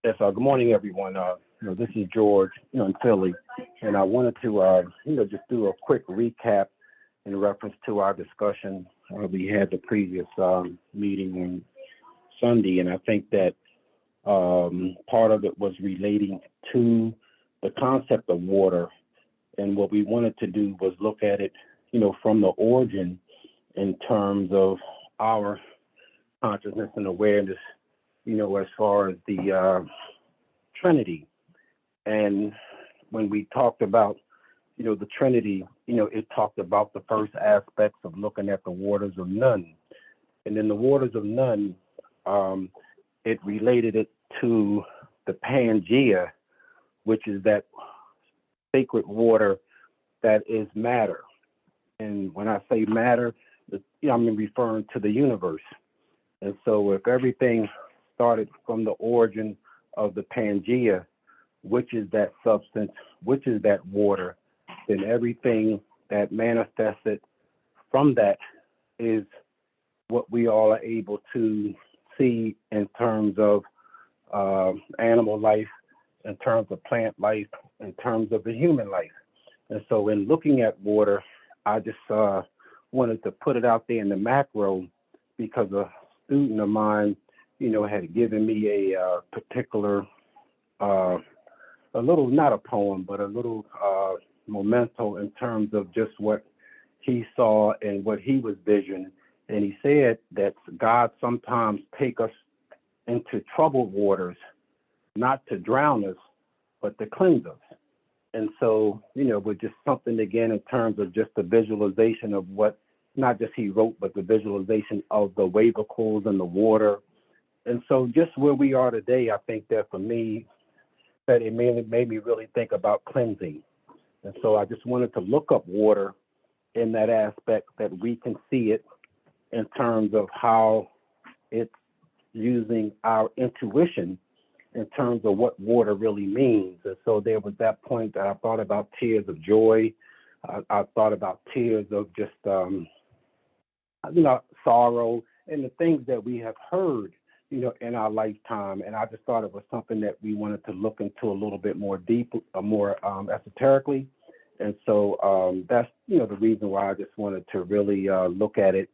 Yes, good morning, everyone. This is George, in Philly, and I wanted to, just do a quick recap in reference to our discussion we had the previous meeting on Sunday, and I think that part of it was relating to the concept of water, and what we wanted to do was look at it, from the origin in terms of our consciousness and awareness, as far as the Trinity. And when we talked about, the Trinity, it talked about the first aspects of looking at the waters of none. And in the waters of none, it related it to the Pangea, which is that sacred water that is matter. And when I say matter, I'm referring to the universe. And so if everything started from the origin of the Pangea, which is that substance, which is that water, then everything that manifested from that is what we all are able to see in terms of animal life, in terms of plant life, in terms of the human life. And so in looking at water, I just wanted to put it out there in the macro because a student of mine, had given me a particular, a little, not a poem, but a little memento in terms of just what he saw and what he was visioning. And he said that God sometimes take us into troubled waters, not to drown us, but to cleanse us. And so, with just something again in terms of just the visualization of what not just he wrote, but the visualization of the wavicles and the water. And so just where we are today, I think that for me, that it made me really think about cleansing. And so I just wanted to look up water in that aspect that we can see it in terms of how it's using our intuition in terms of what water really means. And so there was that point that I thought about tears of joy. I thought about tears of just, sorrow and the things that we have heard, in our lifetime. And I just thought it was something that we wanted to look into a little bit more deep, more esoterically. And so that's, the reason why I just wanted to really look at it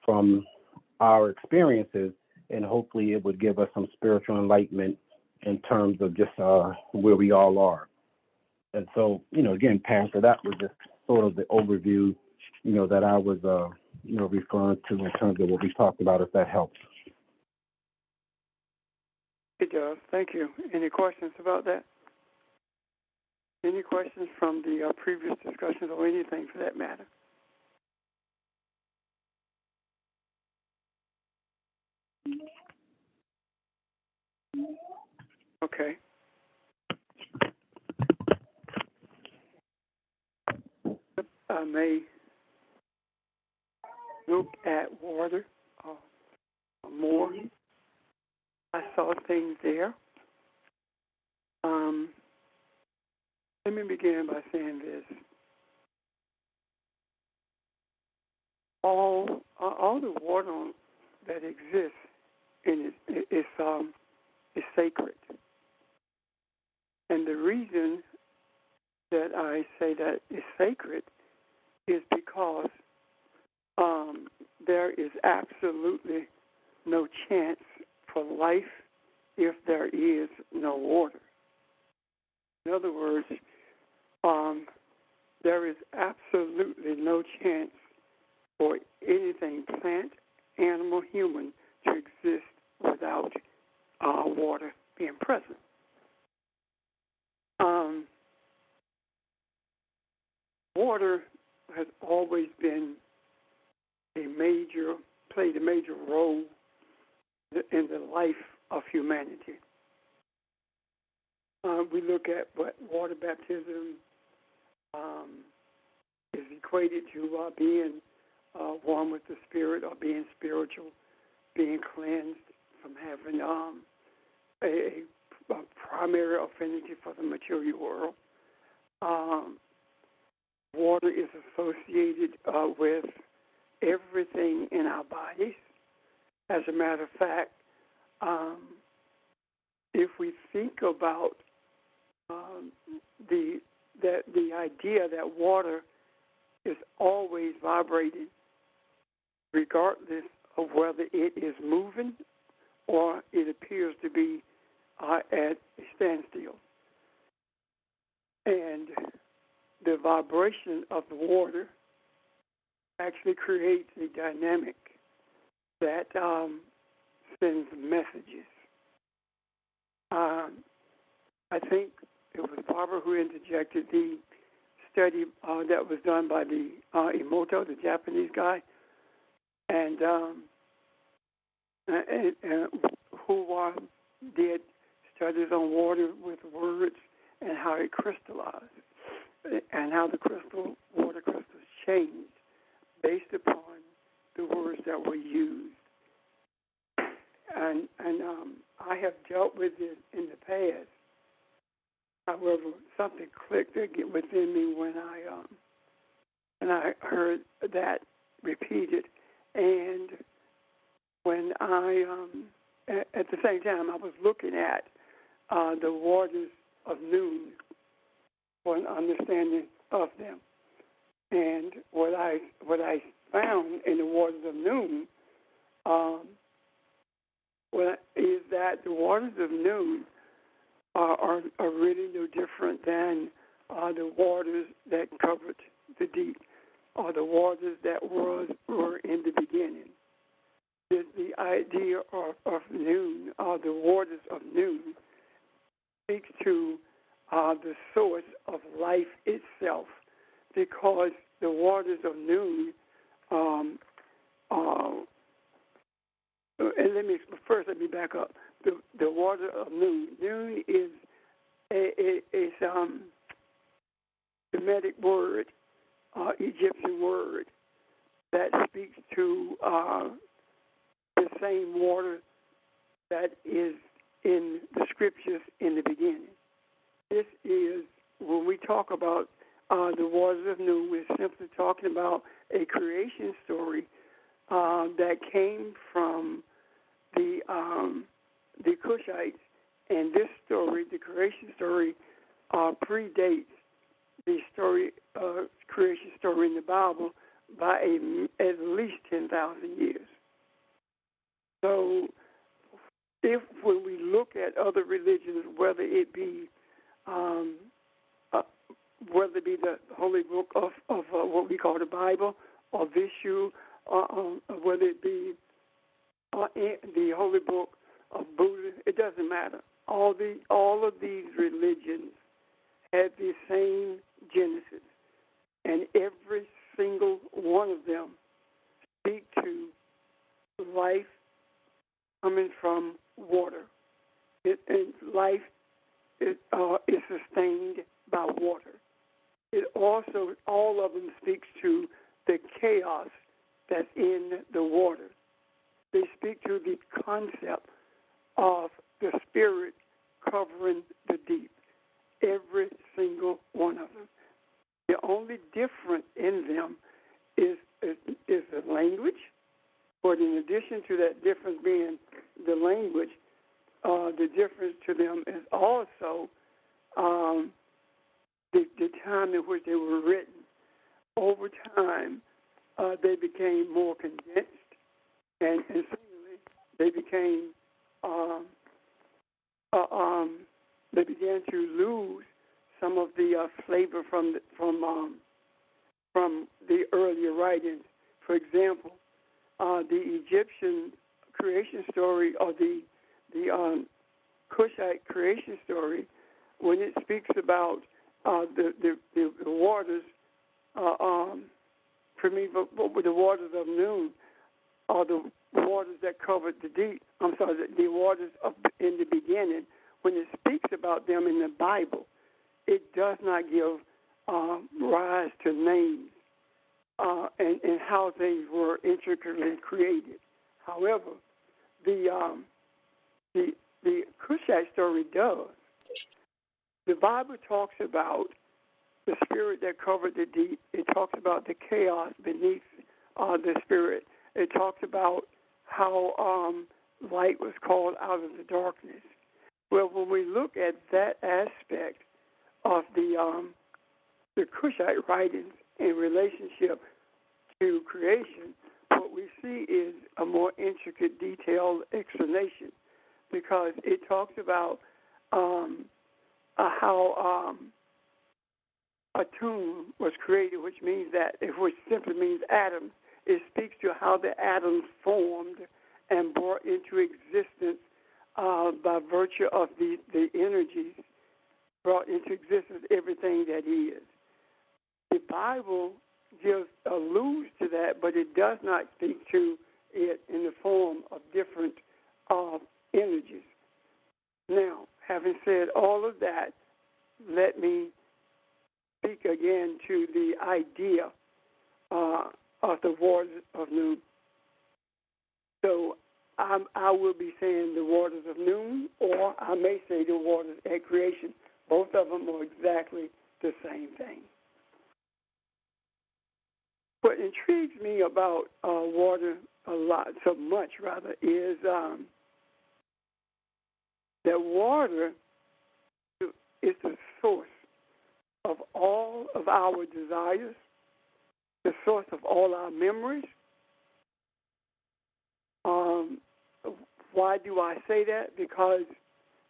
from our experiences, and hopefully it would give us some spiritual enlightenment in terms of just where we all are. And so, again, Pastor, that was just sort of the overview, that I was, referring to in terms of what we talked about, if that helps. It does. Thank you. Any questions about that? Any questions from the previous discussions or anything for that matter? Okay. I may look at water more. I saw things there. Let me begin by saying this. All the water that exists in it is sacred. And the reason that I say that it's sacred is because there is absolutely no chance for life if there is no water. In other words, there is absolutely no chance for anything, plant, animal, human, to exist without water being present. Water has always been played a major role in the life of humanity. We look at what water baptism is equated to being one with the Spirit, or being spiritual, being cleansed from having a primary affinity for the material world. Water is associated with everything in our bodies. As a matter of fact, if we think about the idea that water is always vibrating, regardless of whether it is moving or it appears to be at a standstill. And the vibration of the water actually creates a dynamic that sends messages. I think it was Barbara who interjected the study that was done by the Emoto, the Japanese guy, and who did studies on water with words and how it crystallized and how the water crystals changed based upon the words that were used. And I have dealt with this in the past. However, something clicked within me when I heard that repeated, and when I at the same time I was looking at the waters of noon for an understanding of them, and what I found in the waters of noon is that the waters of noon are really no different than the waters that covered the deep, or the waters that were in the beginning. The idea of noon, the waters of noon, speaks to the source of life itself, because the waters of noon and let me back up. The water of noon. Noon is a Semitic word, Egyptian word that speaks to the same water that is in the scriptures in the beginning. This is, when we talk about the waters of noon, we're simply talking about a creation story that came from the Cushites, and this story, the creation story, predates the creation story in the Bible by at least 10,000 years. So, when we look at other religions, whether it be the holy book of what we call the Bible, or Vishnu, whether it be the holy book of Buddha, it doesn't matter. All of these religions have the same genesis, and every single one of them speak to life coming from water. And life is sustained by water. It also, all of them speaks to the chaos that's in the water. They speak to the concept of the Spirit covering the deep. Every single one of them. The only difference in them is the language, but in addition to that difference being the language, the difference to them is also the time in which they were written. Over time, they became more condensed, and seemingly they became they began to lose some of the flavor from the earlier writings. For example, the Egyptian creation story, or the Cushite creation story, when it speaks about the waters, for me, the waters of noon, or the waters that covered the deep. I'm sorry, the waters in the beginning. When it speaks about them in the Bible, it does not give rise to names and how things were intricately created. However, the Cushite story does. The Bible talks about the Spirit that covered the deep. It talks about the chaos beneath the Spirit. It talks about how light was called out of the darkness. Well, when we look at that aspect of the Cushite writings in relationship to creation, what we see is a more intricate, detailed explanation, because it talks about how a tomb was created, which simply means atoms. It speaks to how the atoms formed and brought into existence by virtue of the energies, brought into existence everything that is. The Bible just alludes to that, but it does not speak to it in the form of different energies. Now, having said all of that, let me speak again to the idea of the waters of noon. So I will be saying the waters of noon, or I may say the waters at creation. Both of them are exactly the same thing. What intrigues me about water so much, is that water is the source of all of our desires, the source of all our memories. Why do I say that? Because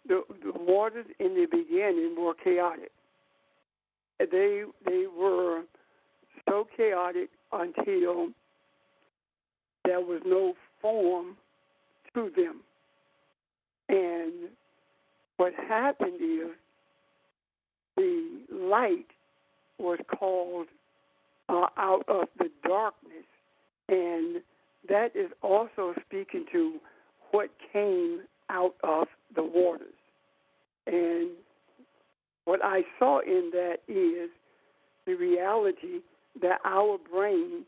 the waters in the beginning were chaotic. They were so chaotic until there was no form to them. And what happened is the light was called out of the darkness, and that is also speaking to what came out of the waters. And what I saw in that is the reality that our brain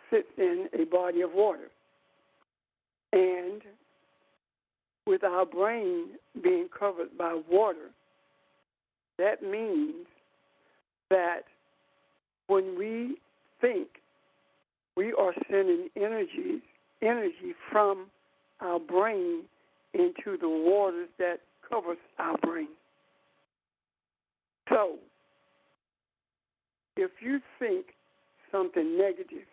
sits in a body of water. And with our brain being covered by water, that means that when we think, we are sending energy from our brain into the waters that covers our brain. So, if you think something negative,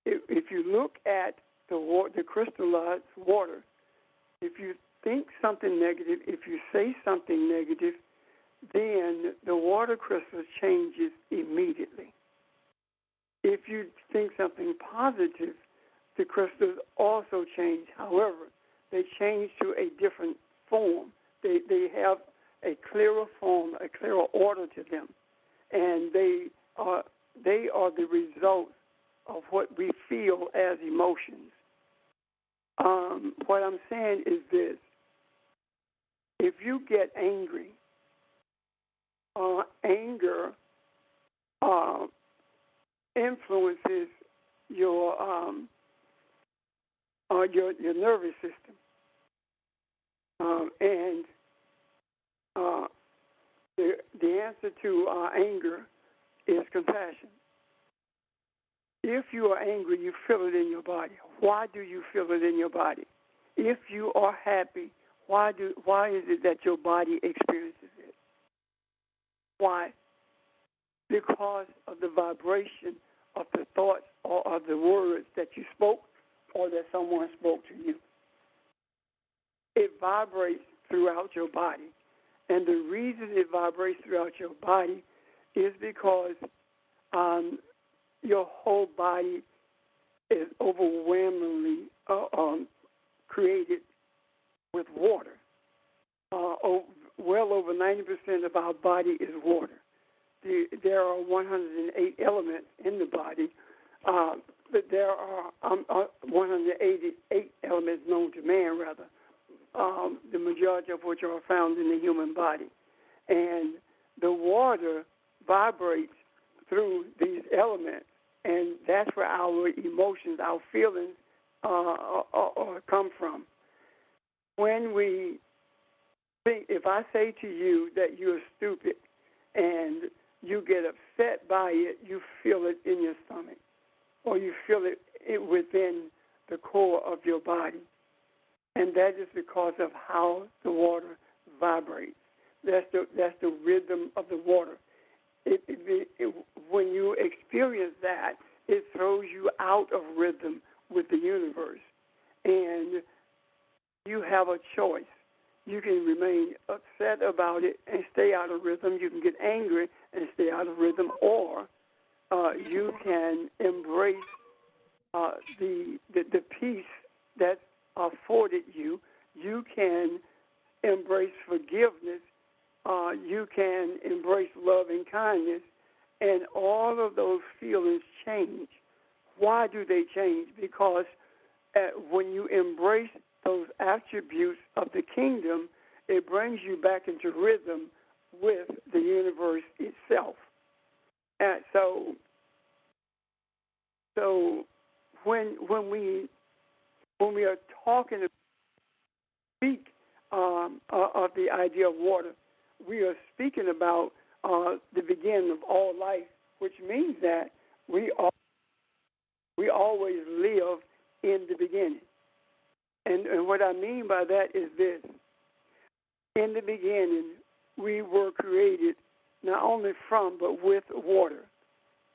if you look at the crystallized water, if you think something negative, if you say something negative, then the water crystal changes immediately. If you think something positive, the crystals also change. However, they change to a different form. They have a clearer form, a clearer order to them, and they are the result of what we feel as emotions. What I'm saying is this: if you get angry, anger influences your nervous system, and the answer to anger is compassion. If you are angry, you feel it in your body. Why do you feel it in your body? If you are happy, why is it that your body experiences it? Why? Because of the vibration of the thoughts or of the words that you spoke or that someone spoke to you. It vibrates throughout your body. And the reason it vibrates throughout your body is because your whole body is overwhelmingly created with water. Well over 90% of our body is water. There are 108 elements in the body, but there are 188 elements known to man, rather, the majority of which are found in the human body. And the water vibrates through these elements, and that's where our emotions, our feelings come from. When we think, if I say to you that you're stupid and you get upset by it, you feel it in your stomach, or you feel it within the core of your body. and that is because of how the water vibrates. That's the rhythm of the water. When you experience that, it throws you out of rhythm with the universe, and you have a choice. You can remain upset about it and stay out of rhythm. You can get angry and stay out of rhythm, or you can embrace the peace that's afforded you. You can embrace forgiveness. You can embrace love and kindness, and all of those feelings change. Why do they change? Because when you embrace those attributes of the kingdom, it brings you back into rhythm with the universe itself. And so when we are talking about speak of the idea of water, we are speaking about the beginning of all life, which means that we always live in the beginning. And what I mean by that is this. In the beginning, we were created not only from but with water.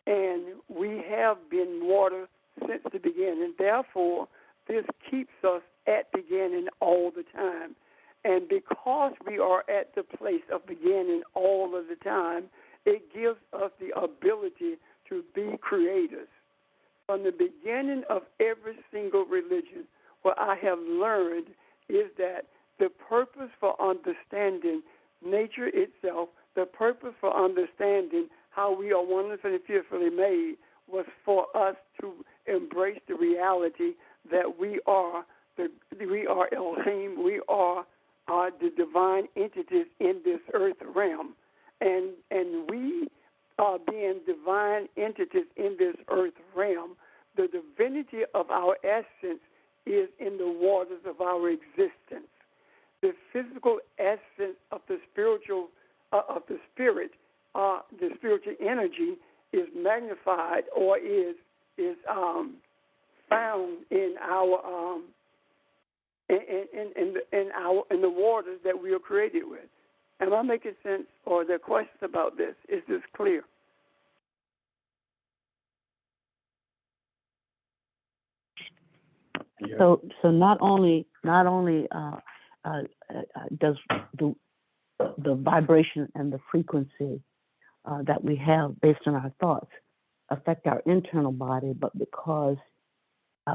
And we have been water since the beginning. Therefore, this keeps us at beginning all the time. And because we are at the place of beginning all of the time, it gives us the ability to be creators. From the beginning of every single religion, what I have learned is that the purpose for understanding nature itself, the purpose for understanding how we are wonderfully and fearfully made, was for us to embrace the reality that we are Elohim, we are the divine entities in this earth realm, and we are being divine entities in this earth realm. The divinity of our essence is in the waters of our existence. The physical essence of the spiritual the spiritual energy is magnified or is found in our in the waters that we are created with. Am I making sense? Or are there questions about this? Is this clear? Yeah. So not only does the vibration and the frequency that we have based on our thoughts affect our internal body, but because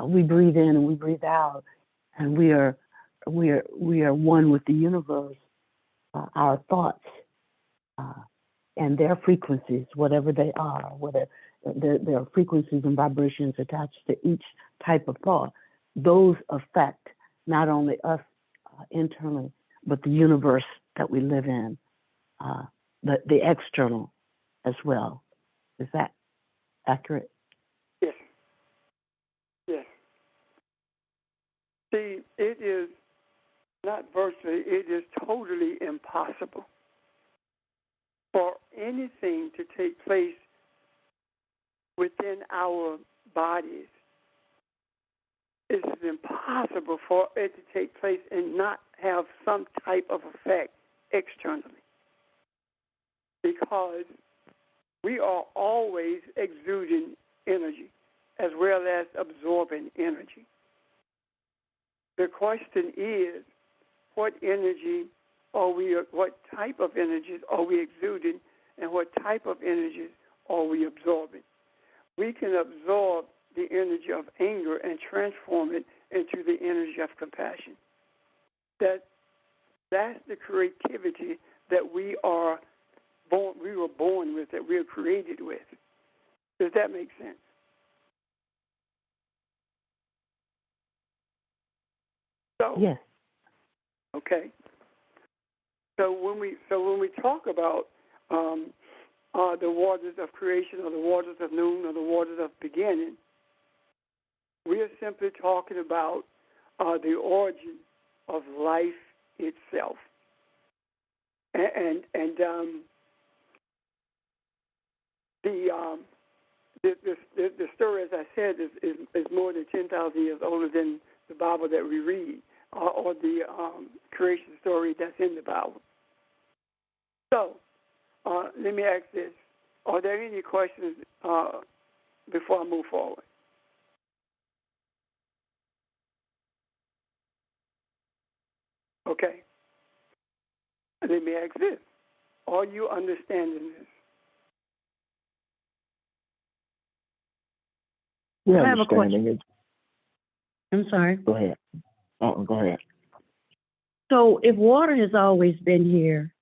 we breathe in and we breathe out, and we are one with the universe, our thoughts and their frequencies, whatever they are, whether there are frequencies and vibrations attached to each type of thought, those affect not only us internally, but the universe that we live in, the external as well. Is that accurate? Yes. Yes. See, it is not virtually, it is totally impossible for anything to take place within our bodies. It is impossible for it to take place and not have some type of effect externally, because we are always exuding energy as well as absorbing energy. The question is, what type of energies are we exuding, and what type of energies are we absorbing? We can absorb the energy of anger and transform it into the energy of compassion. That's the creativity that we were born with, that we are created with. Does that make sense? So, Yes. Okay. So when we talk about the waters of creation, or the waters of noon, or the waters of beginning, we are simply talking about the origin of life itself. And the story, as I said, is more than 10,000 years older than the Bible that we read. or the creation story that's in the Bible. So, let me ask this. Are there any questions before I move forward? Okay. Let me ask this. Are you understanding this? We're I have a understanding it. I'm sorry. Go ahead. Go ahead. So if water has always been here,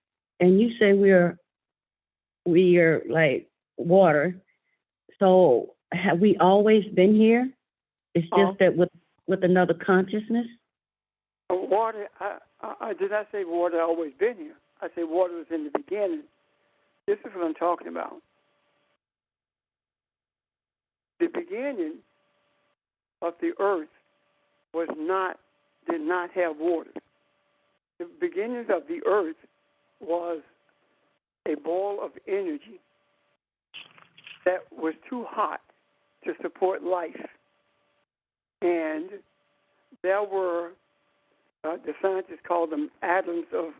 and you say we are like water, so have we always been here? It's just that with another consciousness? Water, I did not say water always been here. I said water was in the beginning. This is what I'm talking about. The beginning of the earth did not have water. The beginnings of the earth was a ball of energy that was too hot to support life. And there were, the scientists call them atoms of,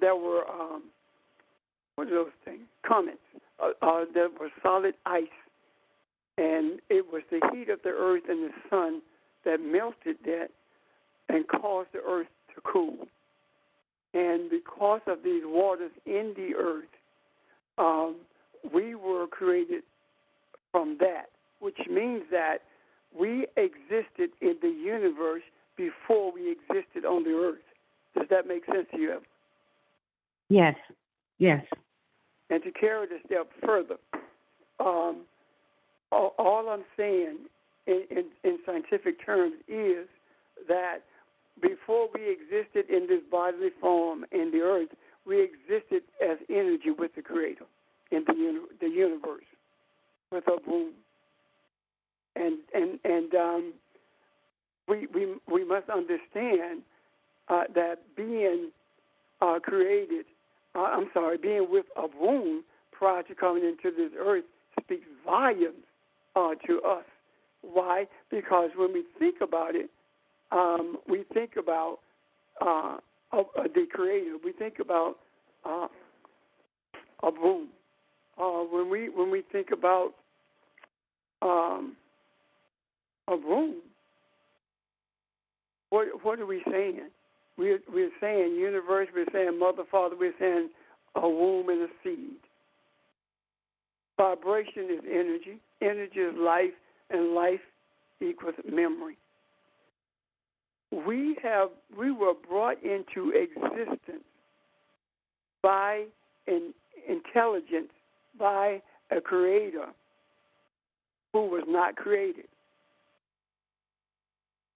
there were, what are those things? Comets. There was solid ice. And it was the heat of the earth and the sun that melted that and caused the earth to cool. And because of these waters in the earth, we were created from that, which means that we existed in the universe before we existed on the earth. Does that make sense to you, Evan? Yes. Yes. And to carry it a step further, all I'm saying in scientific terms is that before we existed in this bodily form in the earth, we existed as energy with the Creator in the universe with a boom. And we must understand that being created, being with a womb prior to coming into this earth speaks volumes to us. Why? Because when we think about it, we think about the Creator. We think about a womb. When we think about a womb, what are we saying? We're saying universe. We're saying mother, father. We're saying a womb and a seed. Vibration is energy. Energy is life, and life equals memory. We were brought into existence by an intelligence, by a creator who was not created.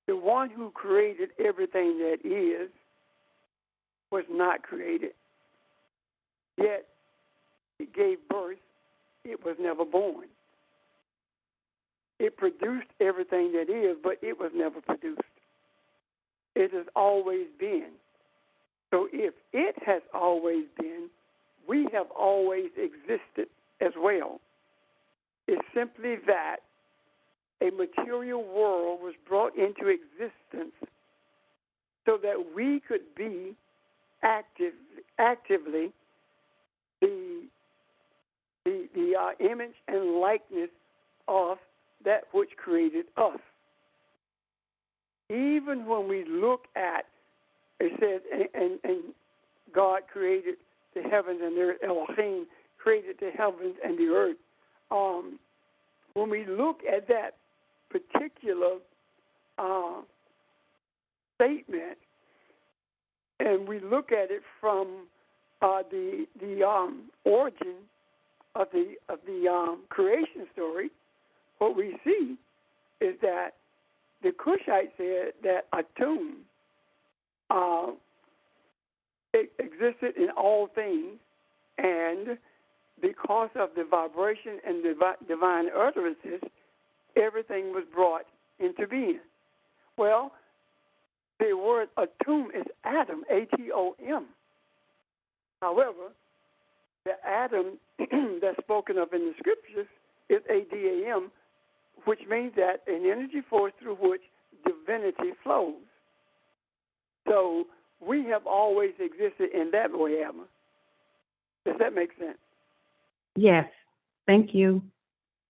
The one who created everything that is was not created. Yet it gave birth. It was never born. It produced everything that is, but it was never produced. It has always been. So if it has always been, we have always existed as well. It's simply that a material world was brought into existence so that we could be actively the image and likeness of that which created us. Even when we look at, it says, and God created the heavens and the earth, Elohim created the heavens and the earth. When we look at that particular statement, and we look at it from the origin of the creation story, what we see is that the Cushite said that Atum it existed in all things, and because of the vibration and the divine utterances, everything was brought into being. Well, the word Atum is Adam, Atom. However, the Adam that's spoken of in the scriptures is Adam, which means that an energy force through which divinity flows. So we have always existed in that way, Emma. Does that make sense? Yes. Thank you.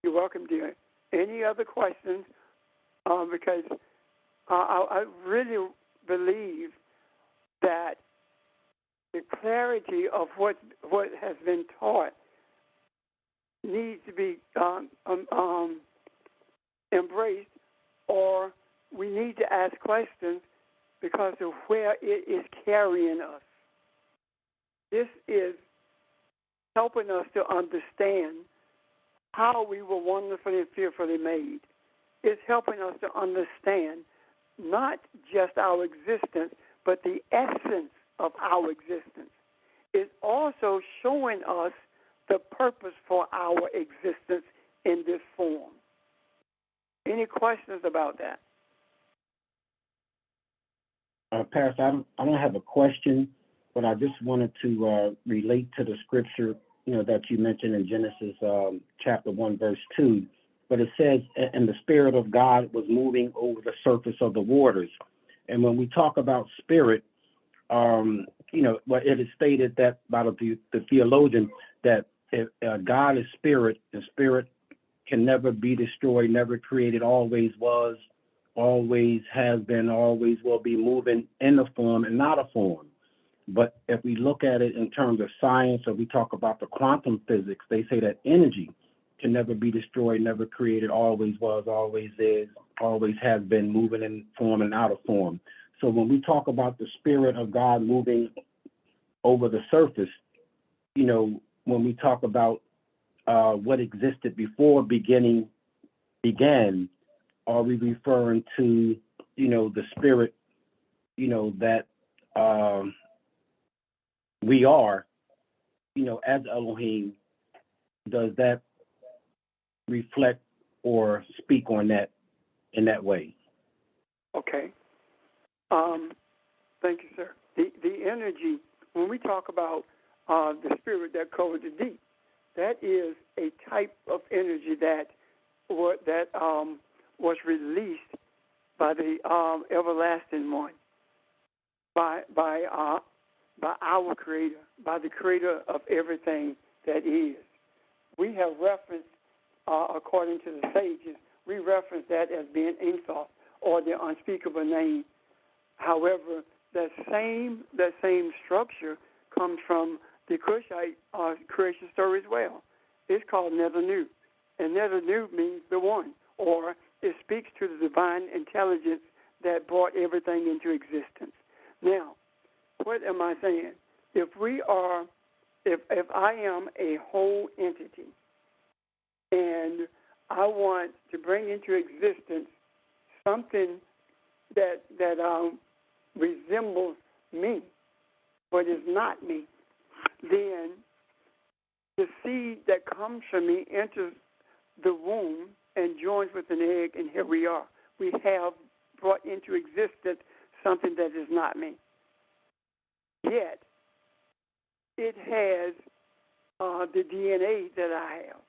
You're welcome, dear. Any other questions? Because I really believe that the clarity of what has been taught needs to be embraced, or we need to ask questions because of where it is carrying us. This is helping us to understand how we were wonderfully and fearfully made. It's helping us to understand not just our existence, but the essence of our existence. It's also showing us the purpose for our existence in this form. Any questions about that? Pastor, I don't have a question, but I just wanted to relate to the scripture, that you mentioned in Genesis chapter 1, verse 2. But it says, and the Spirit of God was moving over the surface of the waters. And when we talk about spirit, it is stated that by the theologian that if God is spirit, the spirit can never be destroyed, never created, always was, always has been, always will be, moving in a form and not a form. But if we look at it in terms of science, or we talk about the quantum physics, they say that energy can never be destroyed, never created, always was, always is, always has been, moving in form and out of form. So when we talk about the Spirit of God moving over the surface, when we talk about what existed before began, are we referring to, the Spirit, that we are, as Elohim? Does that reflect or speak on that in that way? Okay. Thank you, sir. The energy, when we talk about the spirit that covers the deep, that is a type of energy that was released by the everlasting one, by our Creator, by the Creator of everything that is. We have referenced, according to the sages, we reference that as being Ensoth, or the unspeakable name. However, that same structure comes from the Cushite creation story as well. It's called Nether-Nu, and Nether-Nu means the one, or it speaks to the divine intelligence that brought everything into existence. Now, what am I saying? If I am a whole entity and I want to bring into existence something that resembles me, but is not me, then the seed that comes from me enters the womb and joins with an egg, and here we are. We have brought into existence something that is not me. Yet, it has the DNA that I have,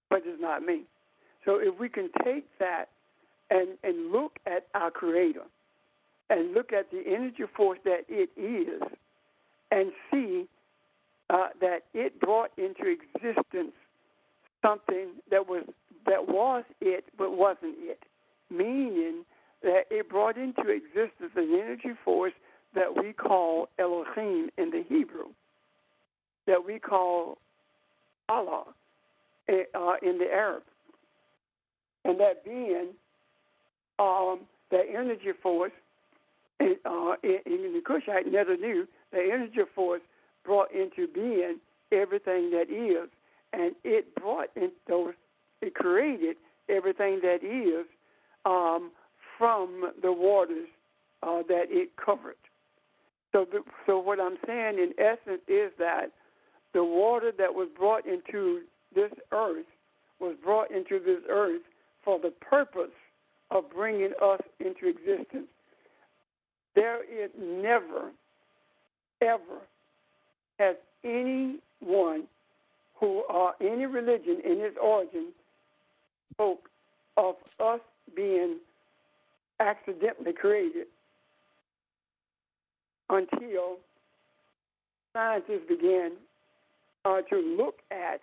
but it's not me. So if we can take that and look at our Creator and look at the energy force that it is and see that it brought into existence something that was it but wasn't it, meaning that it brought into existence an energy force that we call Elohim in the Hebrew, that we call Allah in the Arab. And that being the energy force in the Cushite Nether-Nu, the energy force brought into being everything that is, and it created everything that is from the waters that it covered. So what I'm saying in essence is that the water that was brought into this earth was brought into this earth for the purpose of bringing us into existence. There is never, ever has anyone any religion in its origin spoke of us being accidentally created. until scientists began to look at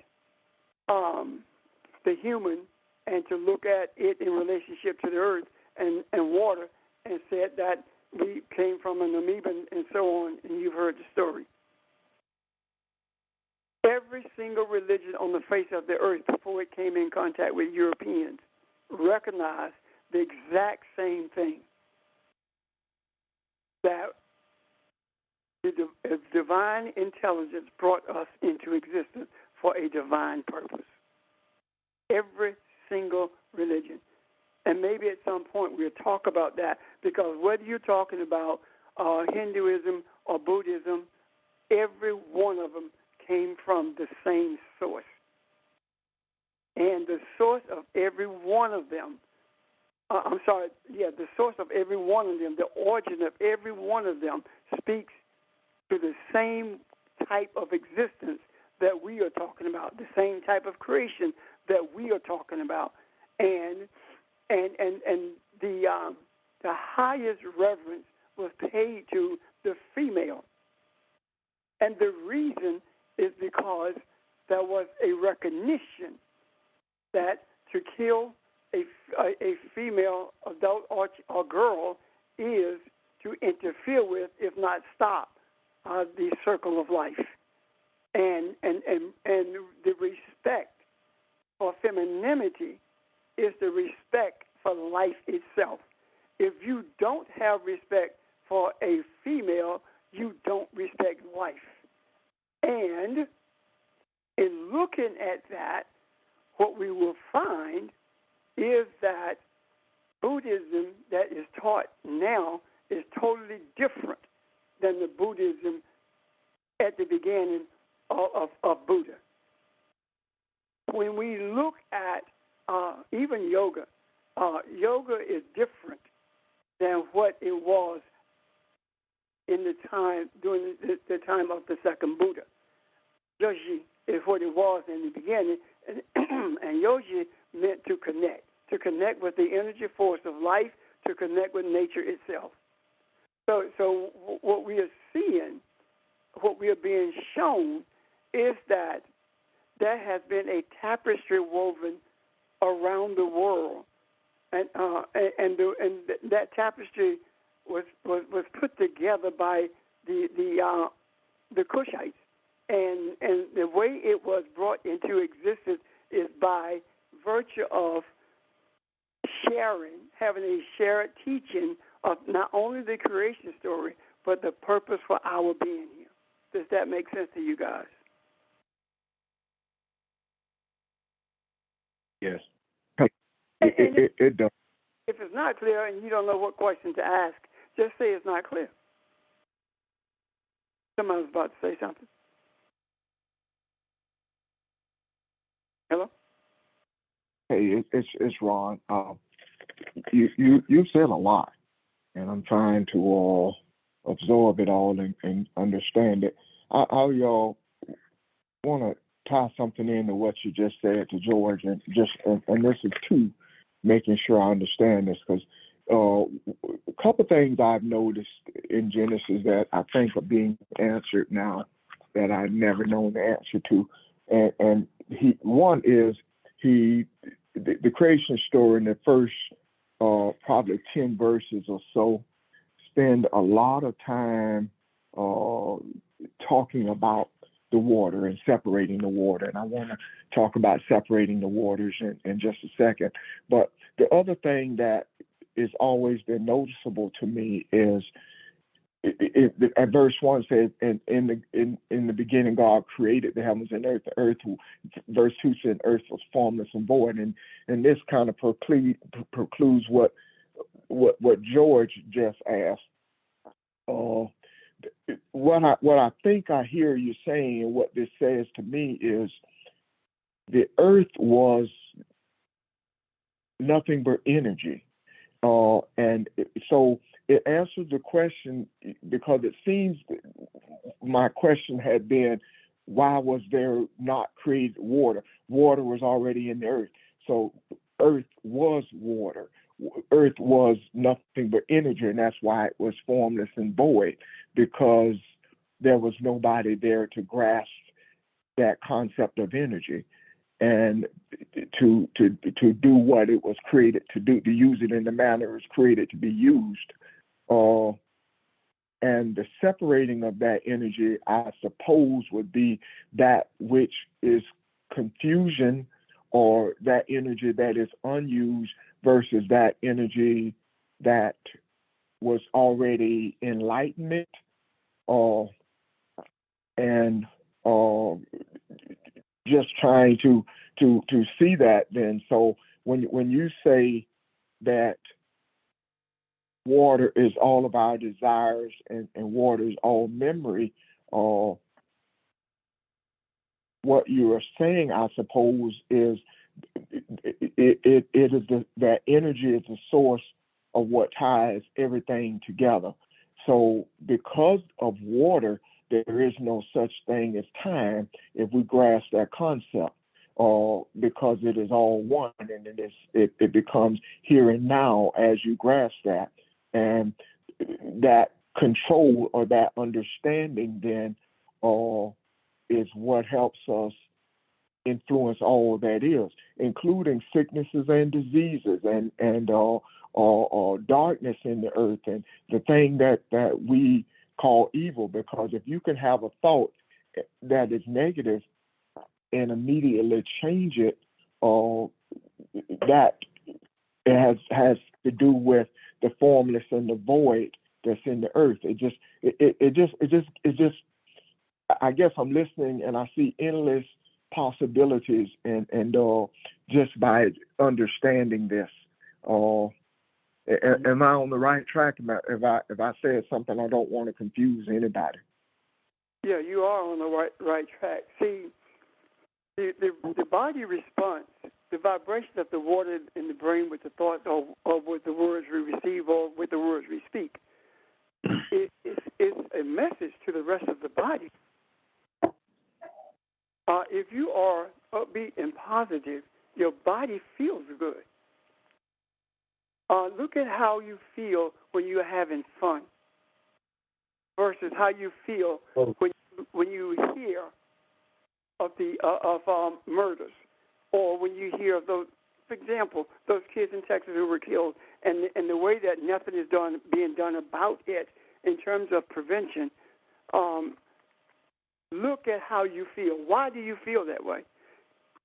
the human and to look at it in relationship to the earth and water, and said that we came from an amoeba and so on, and you've heard the story. Every single religion on the face of the earth before it came in contact with Europeans recognized the exact same thing, that the divine intelligence brought us into existence for a divine purpose. Every single religion. And maybe at some point we'll talk about that, because whether you're talking about Hinduism or Buddhism, every one of them came from the same source. And the source of every one of them, the source of every one of them, the origin of every one of them speaks to the same type of existence that we are talking about, the same type of creation that we are talking about. And the highest reverence was paid to the female. And the reason is because there was a recognition that to kill a female adult or girl is to interfere with, if not stop, the circle of life. And the respect for femininity is the respect for life itself. If you don't have respect for a female, you don't respect life. And in looking at that, what we will find is that Buddhism that is taught now is totally different than the Buddhism at the beginning of Buddha. When we look at even yoga, yoga is different than what it was in the time during the time of the second Buddha. Yogi is what it was in the beginning, and yogi meant to connect with the energy force of life, to connect with nature itself. So what we are seeing, what we are being shown, is that there has been a tapestry woven around the world, and that tapestry was put together by the Kushites, and the way it was brought into existence is by virtue of having a shared teaching of not only the creation story, but the purpose for our being here. Does that make sense to you guys? Yes. It does. If it's not clear and you don't know what question to ask, just say it's not clear. Somebody was about to say something. Hello? Hey, it's Ron. You said a lot, and I'm trying to absorb it all and understand it. I y'all want to tie something into what you just said to George, and this is too, making sure I understand this, because a couple things I've noticed in Genesis that I think are being answered now that I've never known the answer to, and one is the creation story in the first probably 10 verses or so spend a lot of time talking about the water and separating the water. And I want to talk about separating the waters in just a second. But the other thing that has always been noticeable to me is at verse 1 says, in the beginning God created the heavens and earth. The earth, verse 2 said, earth was formless and void. And this kind of precludes what George just asked. What I think I hear you saying, and what this says to me, is the earth was nothing but energy. And so it answers the question, because it seems my question had been, why was there not created water? Water was already in the earth. So earth was water. Earth was nothing but energy, and that's why it was formless and void. because there was nobody there to grasp that concept of energy and to do what it was created to do, to use it in the manner it was created to be used. And the separating of that energy, I suppose, would be that which is confusion, or that energy that is unused versus that energy that was already enlightenment, and just trying to see that. Then, so when you say that water is all of our desires and water is all memory, what you are saying, I suppose, is it is that energy is the source of what ties everything together. So because of water, there is no such thing as time if we grasp that concept, because it is all one, and it becomes here and now as you grasp that. And that control or that understanding then is what helps us influence all that is, including sicknesses and diseases and darkness in the earth and the thing that we call evil. Because if you can have a thought that is negative and immediately change it, that it has to do with the formless and the void that's in the earth. It just I guess I'm listening and I see endless possibilities and just by understanding this. Am I on the right track? If I said something, I don't want to confuse anybody. Yeah, you are on the right track. See, the body response, the vibration of the water in the brain with the thoughts or with the words we receive or with the words we speak, it's a message to the rest of the body. If you are upbeat and positive, your body feels good. Look at how you feel when you're having fun versus how you feel when you hear of murders, or when you hear of those, for example, those kids in Texas who were killed, and the way that nothing is being done about it in terms of prevention. Look at how you feel. Why do you feel that way?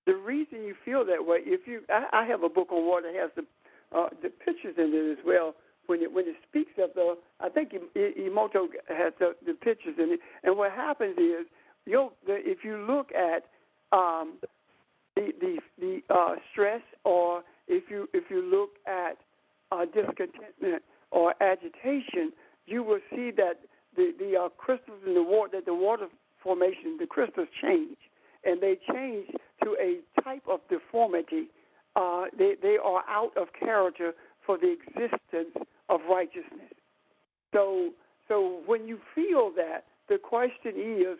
The reason you feel that way, I have a book on water that has the pictures in it as well. When it speaks of I think Emoto has the pictures in it. And what happens is, if you look at the stress, or if you look at discontentment or agitation, you will see that the crystals in the water formation, the crystals change, and they change to a type of deformity. They are out of character for the existence of righteousness. So when you feel that, the question is,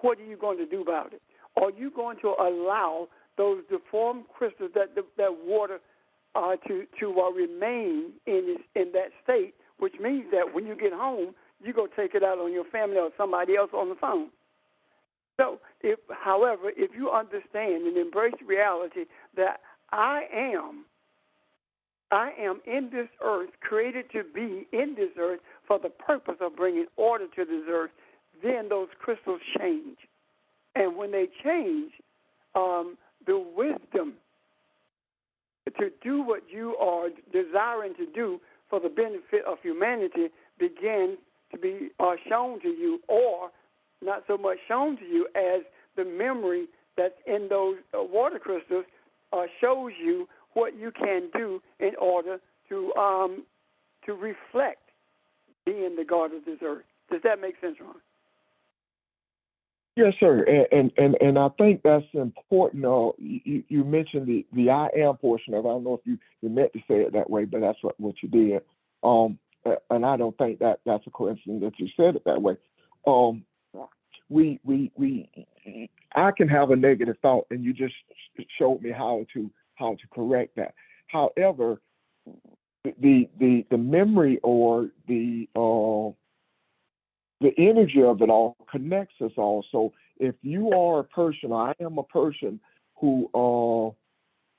what are you going to do about it? Are you going to allow those deformed crystals, that water, to remain in that state, which means that when you get home, you go take it out on your family or somebody else on the phone. So, however, if you understand and embrace reality that I am in this earth, created to be in this earth for the purpose of bringing order to this earth, then those crystals change. And when they change, the wisdom to do what you are desiring to do for the benefit of humanity begins to be shown to you, or not so much shown to you as the memory that's in those water crystals shows you what you can do in order to reflect being the God of this earth. Does that make sense, Ron? Yes, sir. And I think that's important. You mentioned the I am portion of it. I don't know if you meant to say it that way, but that's what you did. And I don't think that's a coincidence that you said it that way. I can have a negative thought, and you just showed me how to correct that. However, the memory or the the energy of it all connects us all. So if you are a person, or I am a person who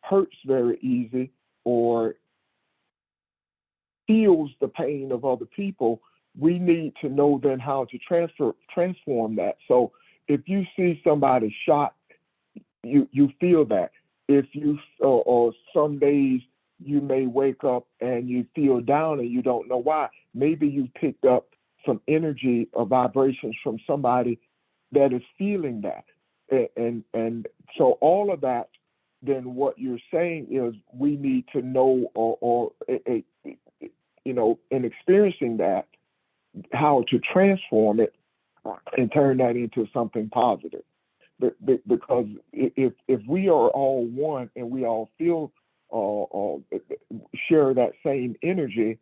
hurts very easy or feels the pain of other people, we need to know then how to transform that. So if you see somebody shot, you feel that. If you or some days you may wake up and you feel down and you don't know why. Maybe you picked up some energy or vibrations from somebody that is feeling that. And so all of that, then what you're saying is we need to know or in experiencing that, how to transform it and turn that into something positive. Because if we are all one and we all feel share that same energy,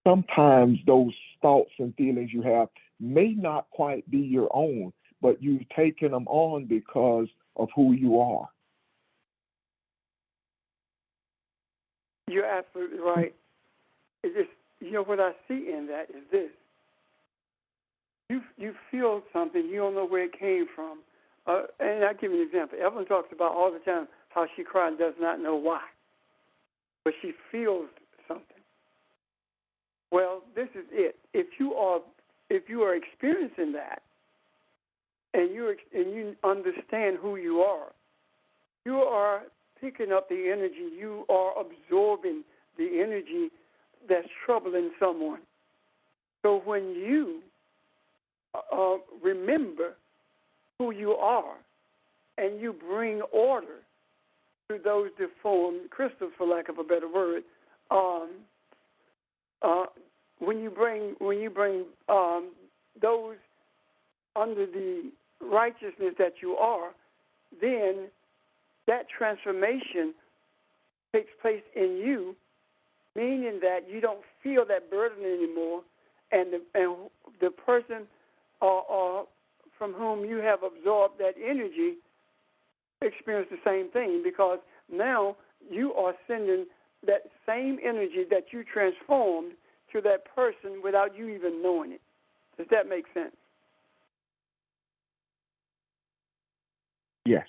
sometimes those thoughts and feelings you have may not quite be your own, but you've taken them on because of who you are. You're absolutely right. It's just, what I see in that is this. You feel something, you don't know where it came from. And I'll give you an example. Evelyn talks about all the time how she cries and does not know why. But she feels something. Well, this is it. If you are experiencing that, and you understand who you are picking up the energy. You are absorbing the energy that's troubling someone. So when you remember who you are and you bring order to those deformed crystals, for lack of a better word, when you bring those under the righteousness that you are, then that transformation takes place in you, meaning that you don't feel that burden anymore, and the person from whom you have absorbed that energy experience the same thing, because now you are sending that same energy that you transformed to that person without you even knowing it. Does that make sense? Yes.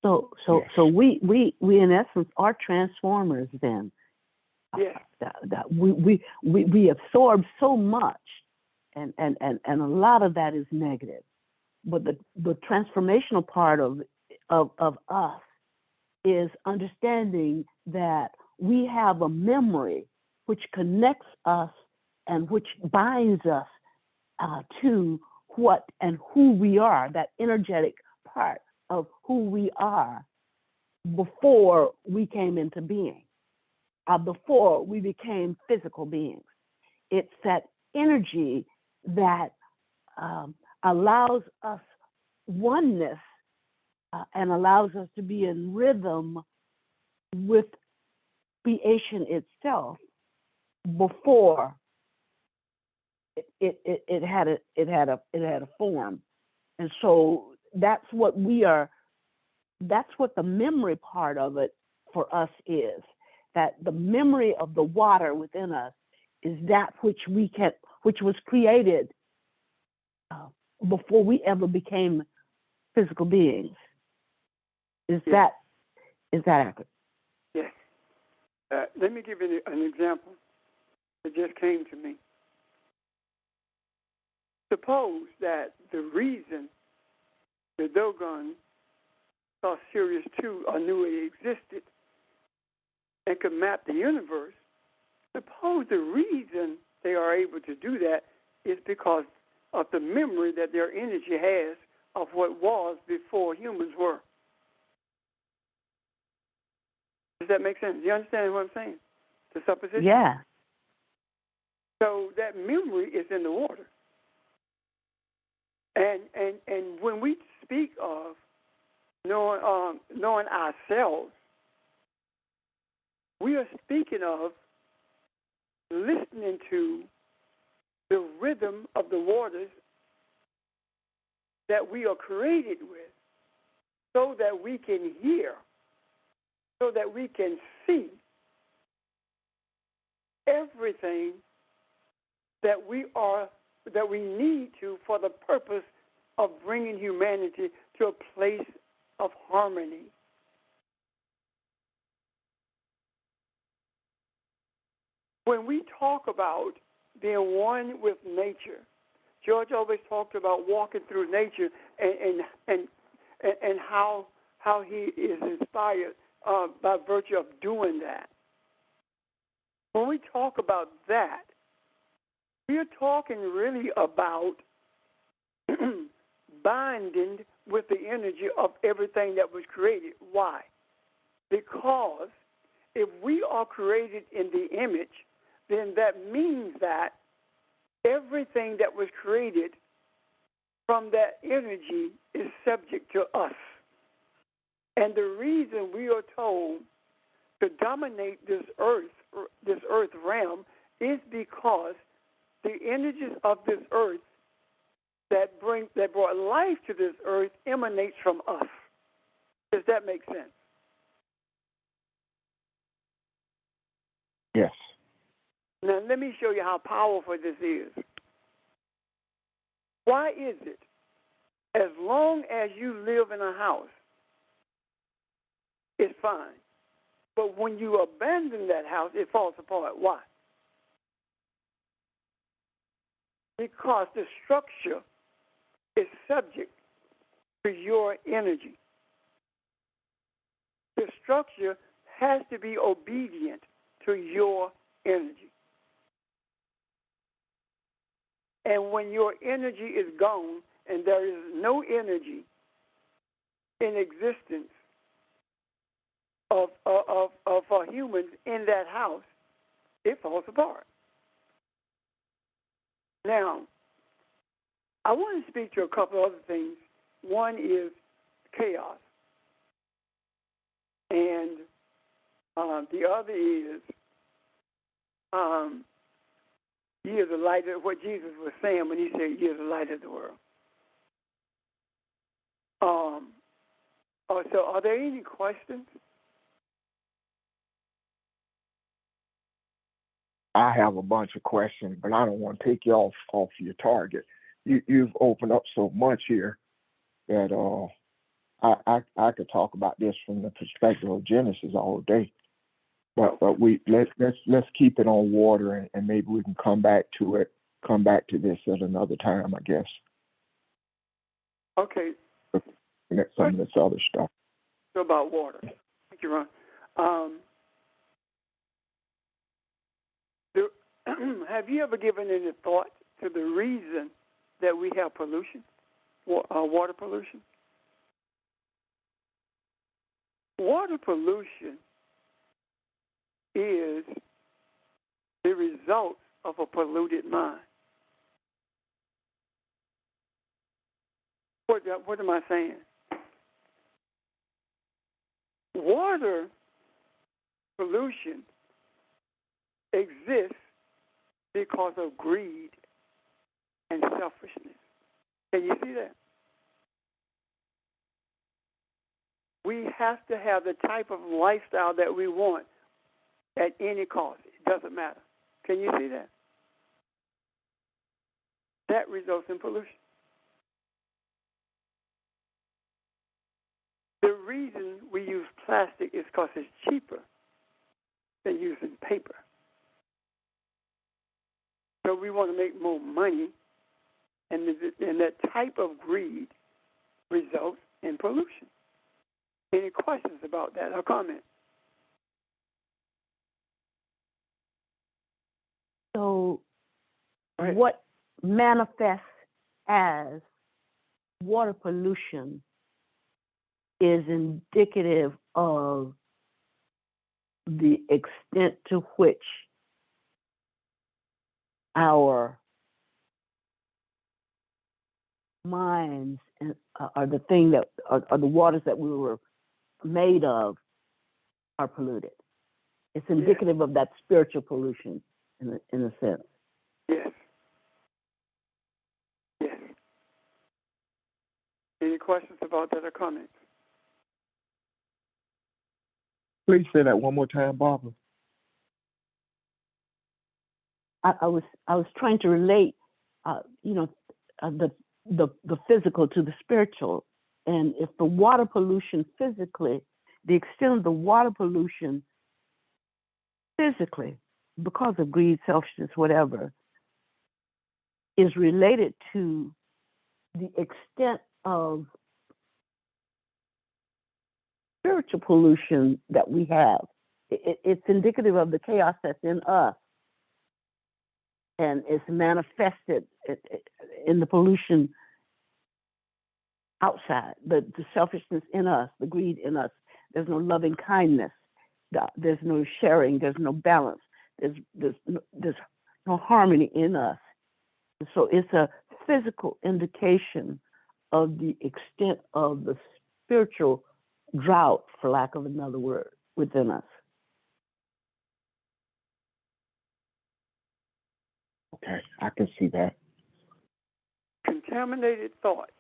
So Yes. we in essence are transformers then. Yes. That we absorb so much, and a lot of that is negative. But the transformational part of us is understanding that we have a memory which connects us and which binds us to what and who we are, that energetic part of who we are before we came into being, before we became physical beings. It's that energy that allows us oneness and allows us to be in rhythm with creation itself before it had a form. And so that's what we are. That's what the memory part of it for us is. That the memory of the water within us is that which was created before we ever became physical beings. Is that accurate? Yes. Let me give you an example that just came to me. Suppose that the reason the Dogon saw Sirius 2 or knew it existed and could map the universe, suppose the reason they are able to do that is because of the memory that their energy has of what was before humans were. Does that make sense? Do you understand what I'm saying? The supposition? Yeah. So that memory is in the water. And when we speak of knowing ourselves, we are speaking of listening to the rhythm of the waters that we are created with, so that we can hear, so that we can see everything that we need to for the purpose of bringing humanity to a place of harmony. When we talk about being one with nature, George always talked about walking through nature and how he is inspired by virtue of doing that. When we talk about that, we are talking really about binding with the energy of everything that was created. Why? Because if we are created in the image, then that means that everything that was created from that energy is subject to us. And the reason we are told to dominate this earth realm, is because the energies of this earth that brought life to this earth emanates from us. Does that make sense? Yes. Now, let me show you how powerful this is. Why is it, as long as you live in a house, it's fine. But when you abandon that house, it falls apart. Why? Because the structure is subject to your energy. The structure has to be obedient to your energy. And when your energy is gone and there is no energy in existence of humans in that house, it falls apart. Now, I want to speak to a couple other things. One is chaos, and the other is ye are the light of what Jesus was saying when he said, "Ye are the light of the world." So, are there any questions? I have a bunch of questions, but I don't want to take you off your target. You've opened up so much here that I could talk about this from the perspective of Genesis all day. But let's keep it on water, and maybe we can come back to this at another time, I guess. Okay. And that's some of this other stuff. So about water. Thank you, Ron. Have you ever given any thought to the reason that we have pollution, water pollution? Water pollution is the result of a polluted mind. What am I saying? Water pollution exists because of greed and selfishness. Can you see that? We have to have the type of lifestyle that we want at any cost. It doesn't matter. Can you see that? That results in pollution. The reason we use plastic is because it's cheaper than using paper. So we want to make more money, and that type of greed results in pollution. Any questions about that or comments? So, what manifests as water pollution is indicative of the extent to which our minds are the thing that are the waters that we were made of are polluted. It's indicative of that spiritual pollution in a sense. Yes. Yes. Any questions about that or comments? Please say that one more time, Barbara. I was trying to relate, you know, the physical to the spiritual, and if the water pollution physically, the extent of the water pollution physically, because of greed, selfishness, whatever, is related to the extent of spiritual pollution that we have. It's indicative of the chaos that's in us, and it's manifested in the pollution outside, the selfishness in us, the greed in us. There's no loving kindness. There's no sharing. There's no balance. There's no harmony in us. So it's a physical indication of the extent of the spiritual drought, for lack of another word, within us. Okay, I can see that. Contaminated thoughts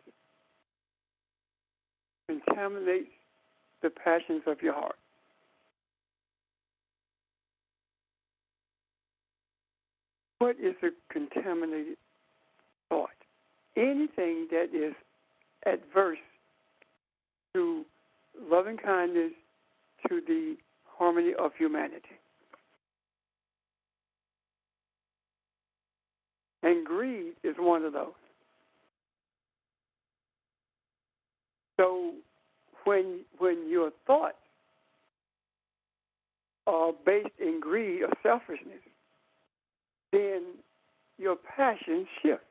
contaminate the passions of your heart. What is a contaminated thought? Anything that is adverse to loving kindness, to the harmony of humanity. And greed is one of those. So when your thoughts are based in greed or selfishness, then your passions shift.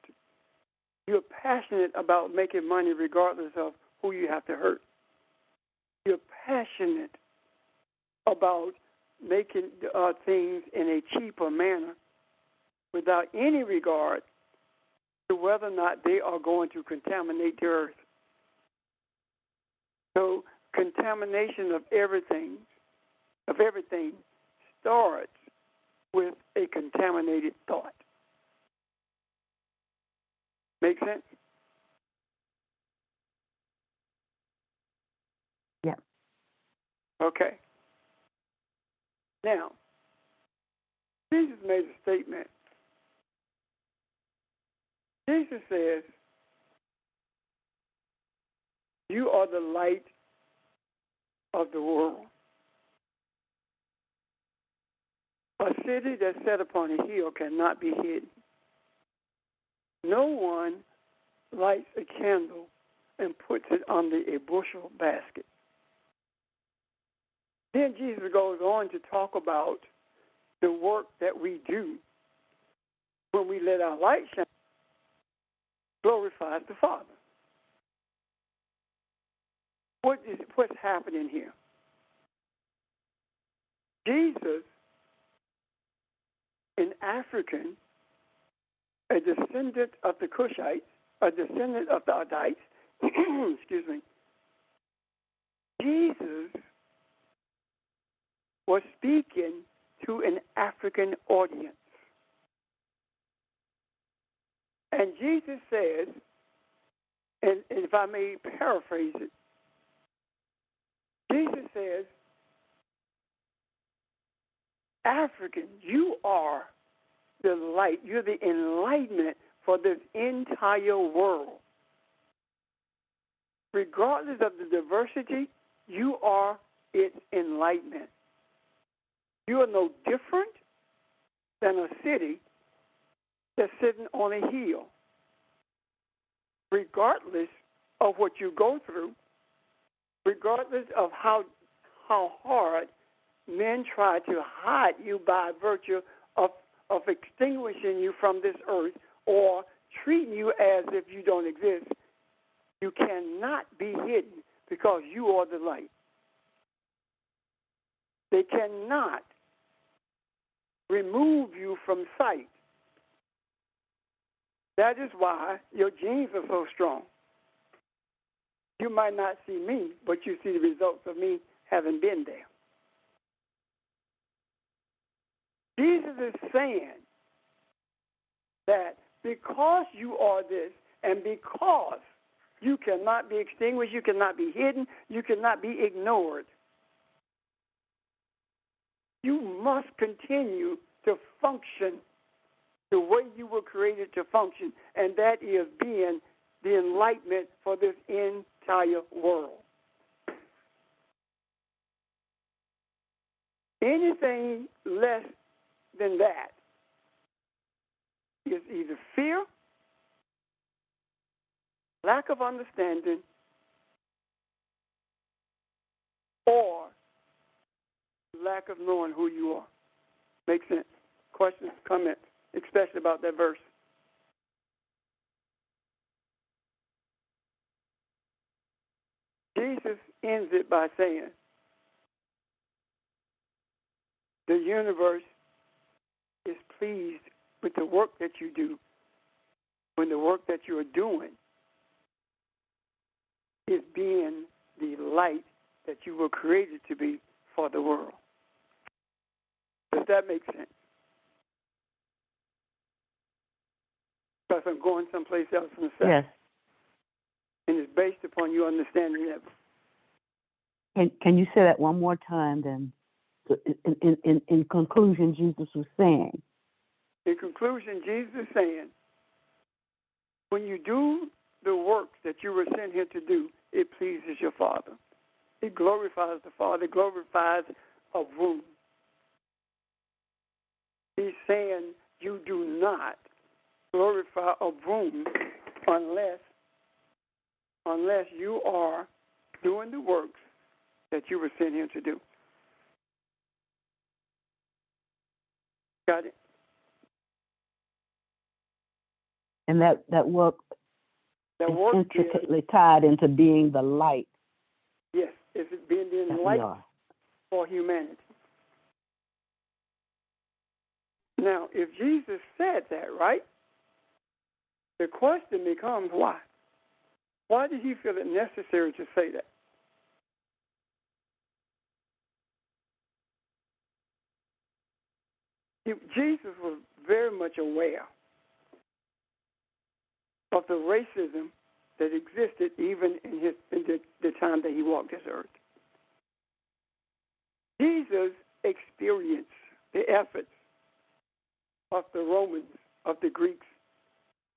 You're passionate about making money regardless of who you have to hurt. You're passionate about making things in a cheaper manner without any regard to whether or not they are going to contaminate the earth. So contamination of everything starts with a contaminated thought. Make sense? Yeah. Okay. Now, Jesus made a statement. Jesus says, "You are the light of the world. A city that's set upon a hill cannot be hidden. No one lights a candle and puts it under a bushel basket." Then Jesus goes on to talk about the work that we do when we let our light shine, glorifies the Father. What's happening here? Jesus, an African, a descendant of the Cushites, a descendant of the Adites, excuse me, Jesus was speaking to an African audience. And Jesus says, and if I may paraphrase it, Jesus says, African, you are the light, you're the enlightenment for this entire world. Regardless of the diversity, you are its enlightenment. You are no different than a city that's sitting on a hill. Regardless of what you go through, regardless of how hard men try to hide you by virtue of extinguishing you from this earth or treating you as if you don't exist, you cannot be hidden because you are the light. They cannot remove you from sight. That is why your genes are so strong. You might not see me, but you see the results of me having been there. Jesus is saying that because you are this and because you cannot be extinguished, you cannot be hidden, you cannot be ignored, you must continue to function the way you were created to function, and that is being the enlightenment for this entire world. Anything less than that is either fear, lack of understanding, or lack of knowing who you are. Makes sense? Questions, comments, especially about that verse? Jesus ends it by saying, the universe is pleased with the work that you do when the work that you are doing is being the light that you were created to be for the world. Does that make sense? Because I'm going someplace else in a second. Yes. And it's based upon your understanding that. Can you say that one more time then? So in conclusion, Jesus was saying. In conclusion, Jesus is saying, when you do the works that you were sent here to do, it pleases your Father. It glorifies the Father. It glorifies a womb. He's saying you do not glorify a womb unless you are doing the works that you were sent here to do. Got it? And that work That is work intricately tied into being the light yes, it's being the that we light are. for humanity. Now, if Jesus said that, right, the question becomes why? Why did he feel it necessary to say that? Jesus was very much aware of the racism that existed even in the time that he walked this earth. Jesus experienced the efforts of the Romans, of the Greeks,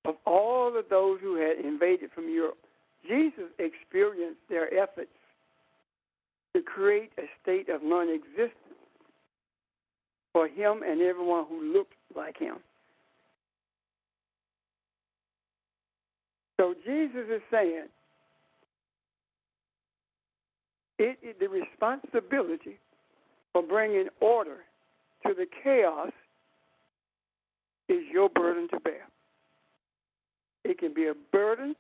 of all of those who had invaded from Europe. Jesus experienced their efforts to create a state of non-existence for him and everyone who looked like him. So Jesus is saying the responsibility for bringing order to the chaos is your burden to bear. It can be a burden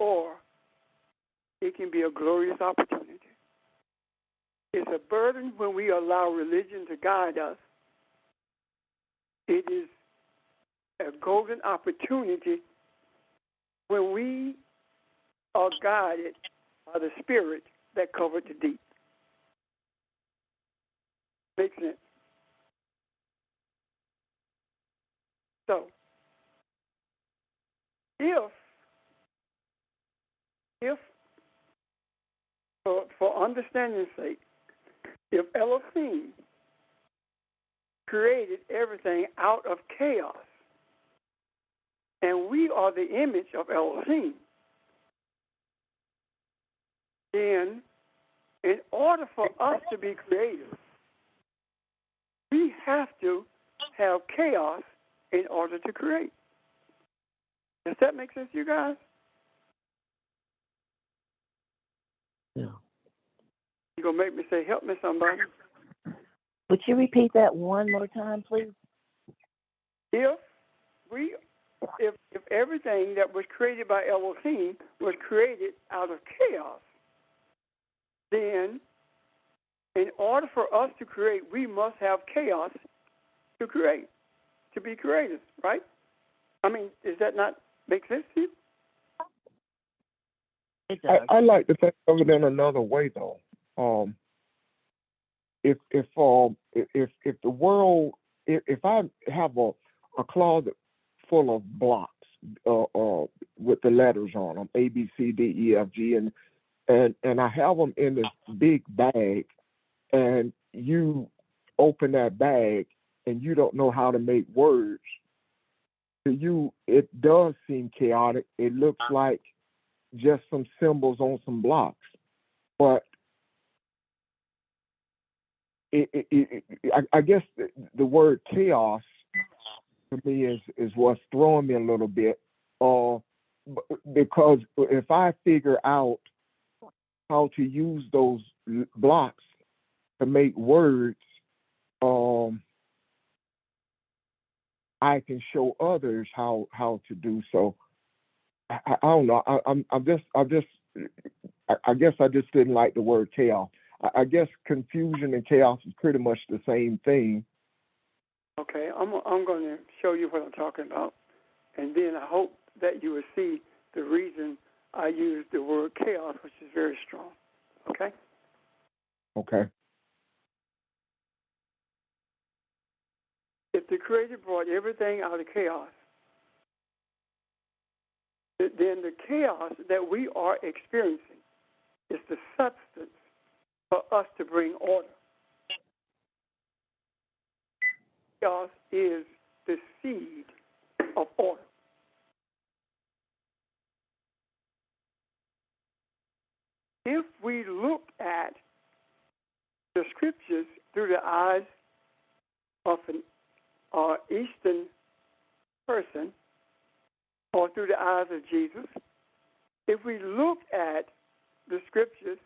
or it can be a glorious opportunity. It's a burden when we allow religion to guide us. It is a golden opportunity when we are guided by the Spirit that covered the deep. Makes sense? So, if for understanding's sake, if Elohim created everything out of chaos, and we are the image of Elohim, then in order for us to be creative, we have to have chaos in order to create. Does that make sense to you guys? Yeah. You're going to make me say, help me somebody. Would you repeat that one more time, please? If everything that was created by Elohim was created out of chaos, then in order for us to create, we must have chaos to create, to be creative, right? I mean, does that not make sense to you? It does. I like to think of it in another way, though. If the world, if I have a closet full of blocks with the letters on them, A, B, C, D, E, F, G, and I have them in this big bag, and you open that bag and you don't know how to make words, to you it does seem chaotic. It looks like just some symbols on some blocks. But I guess the word chaos to me is what's throwing me a little bit, because if I figure out how to use those blocks to make words, I can show others how to do so. I don't know. I guess I just didn't like the word chaos. I guess confusion and chaos is pretty much the same thing. Okay, I'm going to show you what I'm talking about, and then I hope that you will see the reason I use the word chaos, which is very strong. Okay? Okay. If the Creator brought everything out of chaos, then the chaos that we are experiencing is the substance for us to bring order. Chaos is the seed of order. If we look at the scriptures through the eyes of an Eastern person or through the eyes of Jesus, if we look at the scriptures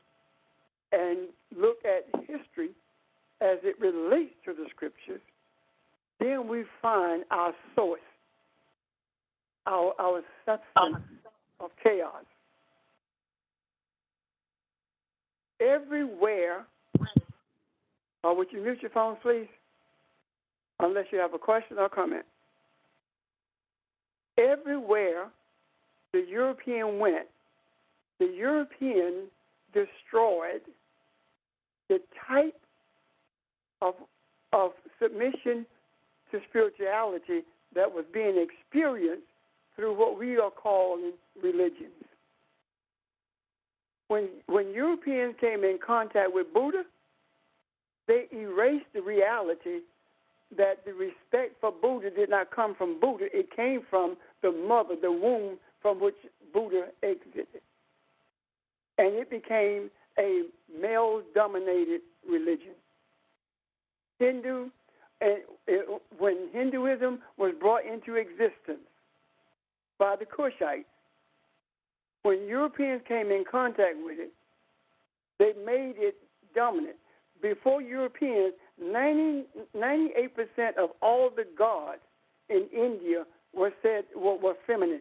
and look at history as it relates to the scriptures, then we find our source, our substance of chaos. Everywhere, would you mute your phone, please? Unless you have a question or comment. Everywhere the European went, the European destroyed the type of submission to spirituality that was being experienced through what we are calling religions. When Europeans came in contact with Buddha, they erased the reality that the respect for Buddha did not come from Buddha. It came from the mother, the womb from which Buddha exited. And it became a male-dominated religion. When Hinduism was brought into existence by the Kushites, when Europeans came in contact with it, they made it dominant. Before Europeans, 98% of all the gods in India were feminine.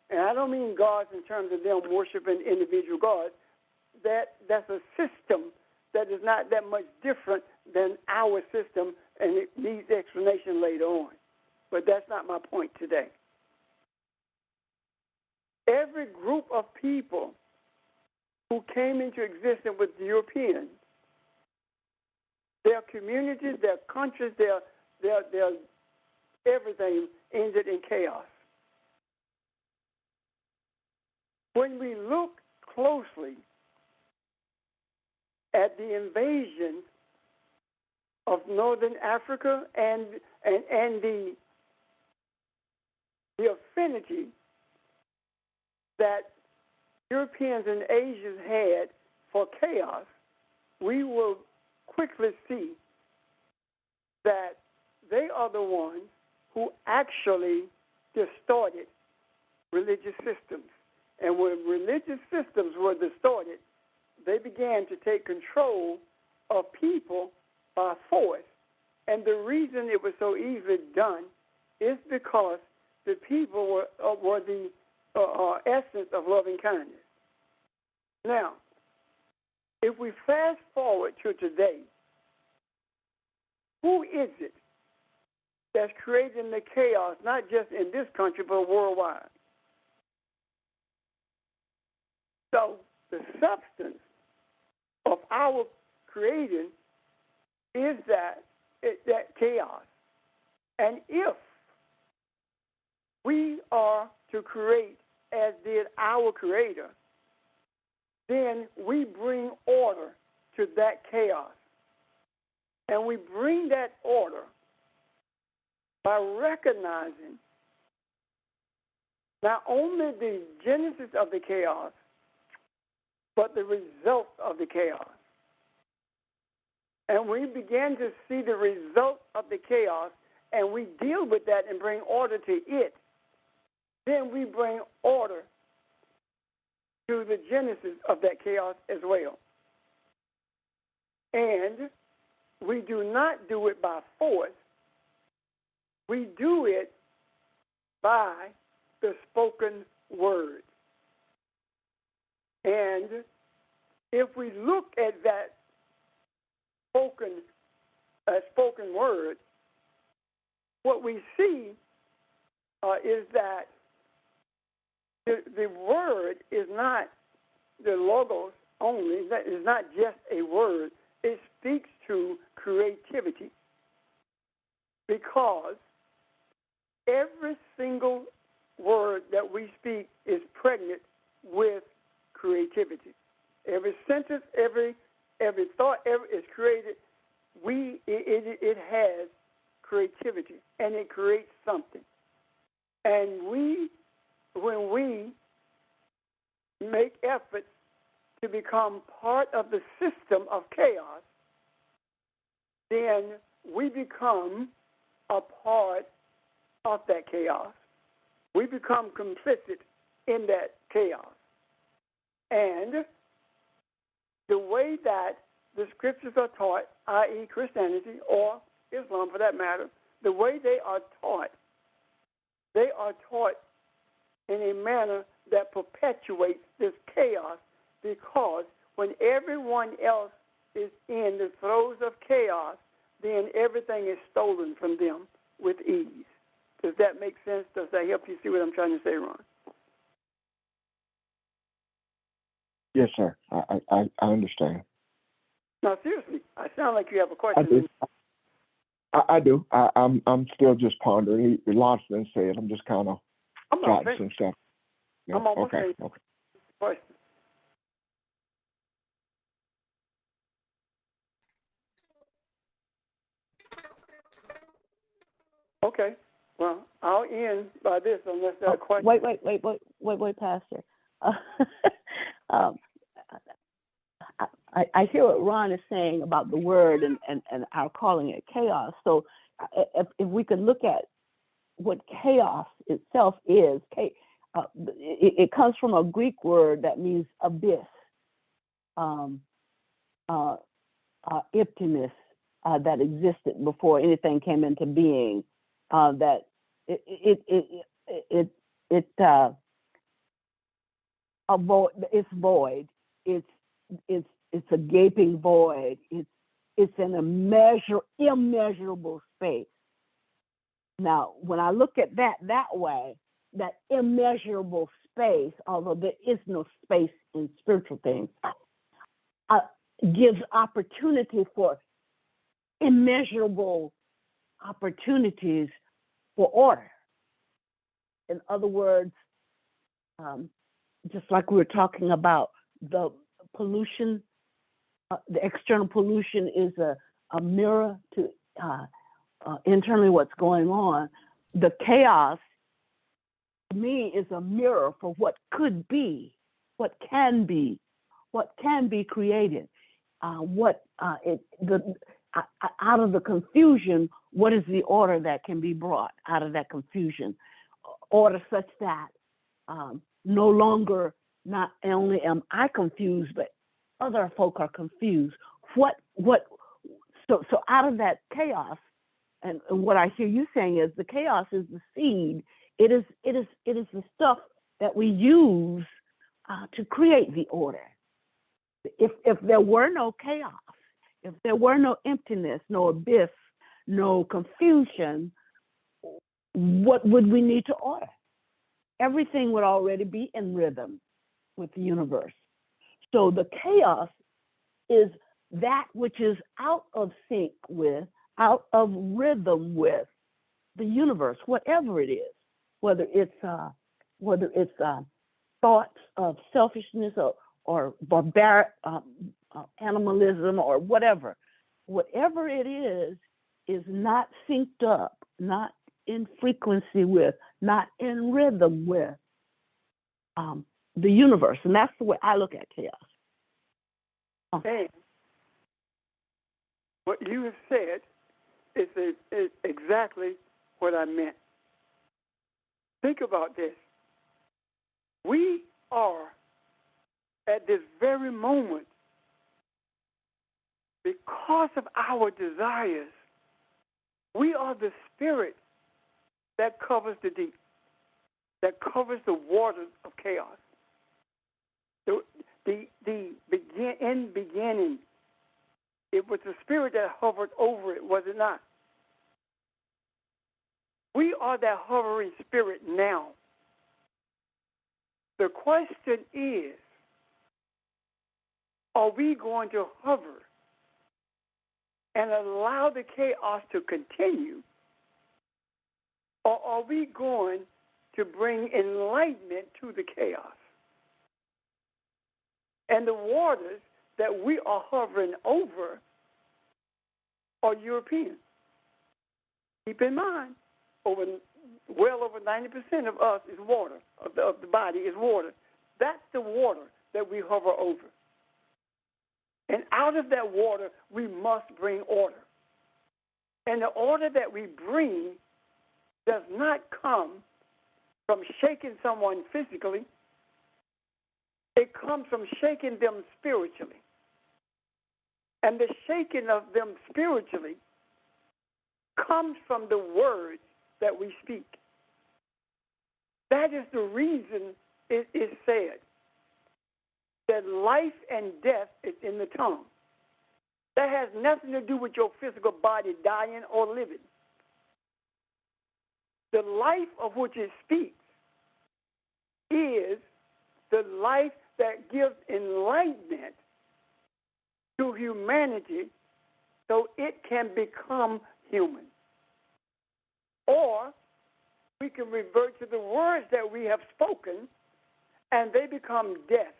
And I don't mean gods in terms of them worshiping individual gods. That's a system that is not that much different than our system, and it needs explanation later on. But that's not my point today. Every group of people who came into existence with the Europeans, their communities, their countries, their everything ended in chaos. When we look closely at the invasion of Northern Africa and the affinity that Europeans and Asians had for chaos, we will quickly see that they are the ones who actually distorted religious systems. And when religious systems were distorted, they began to take control of people by force. And the reason it was so easily done is because the people were the essence of loving kindness. Now, if we fast forward to today, who is it that's creating the chaos, not just in this country, but worldwide? So the substance of our creating is that chaos. And if we are to create as did our Creator, then we bring order to that chaos. And we bring that order by recognizing not only the genesis of the chaos, but the result of the chaos. And we begin to see the result of the chaos, and we deal with that and bring order to it. Then we bring order to the genesis of that chaos as well. And we do not do it by force. We do it by the spoken word. And if we look at that spoken word, what we see is that the word is not the logos only. That is not just a word. It speaks to creativity, because every single word that we speak is pregnant with creativity. Every sentence, every thought, is created. It has creativity, and it creates something. And when we make efforts to become part of the system of chaos, then we become a part of that chaos. We become complicit in that chaos. And the way that the scriptures are taught, i.e. Christianity or Islam for that matter, the way they are taught in a manner that perpetuates this chaos, because when everyone else is in the throes of chaos, then everything is stolen from them with ease. Does that make sense? Does that help you see what I'm trying to say, Ron? Yes, sir. I understand. Now, seriously, I sound like you have a I question. do. I do. I'm still just pondering. A lot's been said. I'm just kind of I'm not jotting finished. some stuff. Yeah. I'm almost Okay. finished. Okay. Question. Okay. Well, I'll end by this unless there are questions. Wait, Pastor. I hear what Ron is saying about the word and our calling it chaos. So if we could look at what chaos itself is, it comes from a Greek word that means abyss, emptiness that existed before anything came into being. That it's void. It's a gaping void. It's an immeasurable space. Now, when I look at that way, that immeasurable space, although there is no space in spiritual things, gives opportunity for immeasurable opportunities for order. In other words, just like we were talking about, the pollution, the external pollution is a mirror to internally what's going on. The chaos, to me, is a mirror for what could be, what can be created. Out of the confusion, what is the order that can be brought out of that confusion? Order such that no longer, not only am I confused, but other folk are confused. So out of that chaos, and what I hear you saying is the chaos is the seed. It is the stuff that we use to create the order. If there were no chaos, if there were no emptiness, no abyss, no confusion, what would we need to order? Everything would already be in rhythm with the universe. So the chaos is that which is out of sync with, out of rhythm with the universe, whatever it is, whether it's thoughts of selfishness or barbaric animalism or whatever it is not synced up, not in frequency with, not in rhythm with the universe. And that's the way I look at chaos. And what you have said is exactly what I meant. Think about this. We are, at this very moment, because of our desires, we are the spirit that covers the deep, that covers the waters of chaos. In beginning, it was the spirit that hovered over it, was it not? We are that hovering spirit now. The question is, are we going to hover and allow the chaos to continue, or are we going to bring enlightenment to the chaos? And the waters that we are hovering over are European. Keep in mind, well over 90% of us is water, of the body is water. That's the water that we hover over. And out of that water, we must bring order. And the order that we bring does not come from shaking someone physically. It comes from shaking them spiritually. And the shaking of them spiritually comes from the words that we speak. That is the reason it is said that life and death is in the tongue. That has nothing to do with your physical body dying or living. The life of which it speaks is the life that gives enlightenment to humanity so it can become human. Or we can revert to the words that we have spoken and they become death.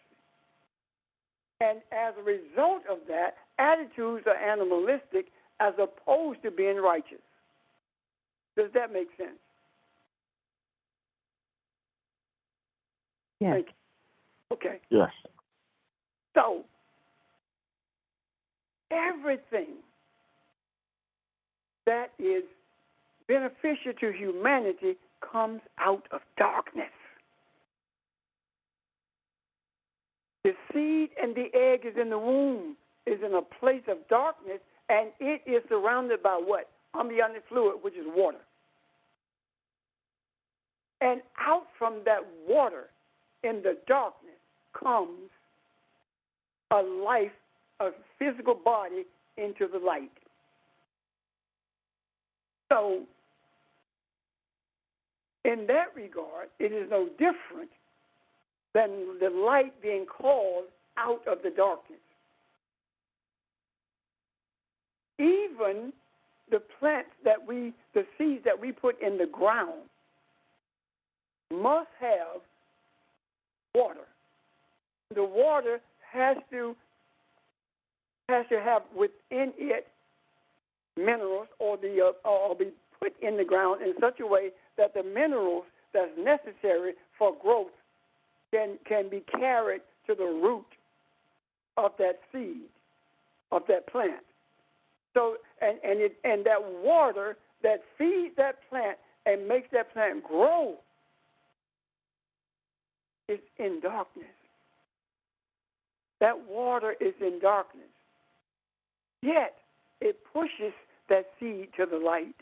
And as a result of that, attitudes are animalistic as opposed to being righteous. Does that make sense? Yes. Thank you. Okay. Yes. So, everything that is beneficial to humanity comes out of darkness. The seed and the egg is in the womb, is in a place of darkness, and it is surrounded by what? Amniotic fluid, which is water. And out from that water in the darkness comes a life, a physical body into the light. So, in that regard, it is no different than the light being called out of the darkness. Even the plants the seeds that we put in the ground must have water. The water has to have within it minerals or be put in the ground in such a way that the minerals that's necessary for growth can be carried to the root of that seed, of that plant. So and that water that feeds that plant and makes that plant grow is in darkness. That water is in darkness. Yet it pushes that seed to the light.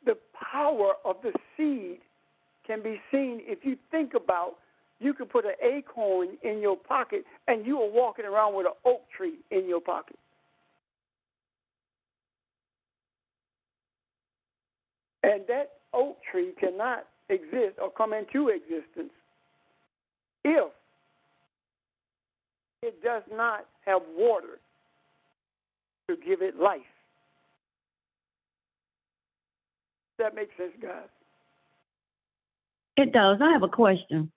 The power of the seed can be seen if you think about, you could put an acorn in your pocket and you are walking around with an oak tree in your pocket. And that oak tree cannot exist or come into existence if it does not have water to give it life. Does that make sense, guys? It does. I have a question.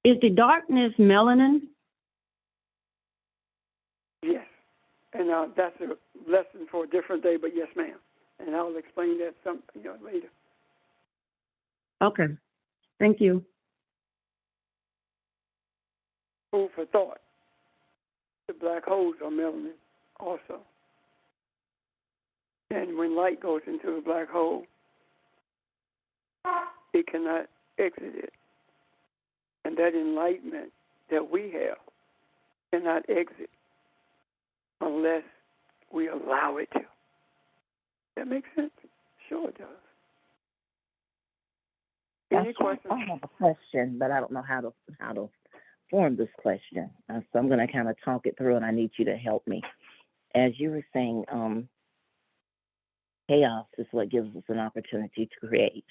Is the darkness melanin? Yes. And that's a lesson for a different day, but yes, ma'am. And I'll explain that later. Okay. Thank you. Food for thought. The black holes are melanin also. And when light goes into a black hole, it cannot exit it. And that enlightenment that we have cannot exit unless we allow it to. That makes sense? Sure it does. Any questions? I have a question, but I don't know how to form this question. So I'm going to kind of talk it through, and I need you to help me. As you were saying, chaos is what gives us an opportunity to create.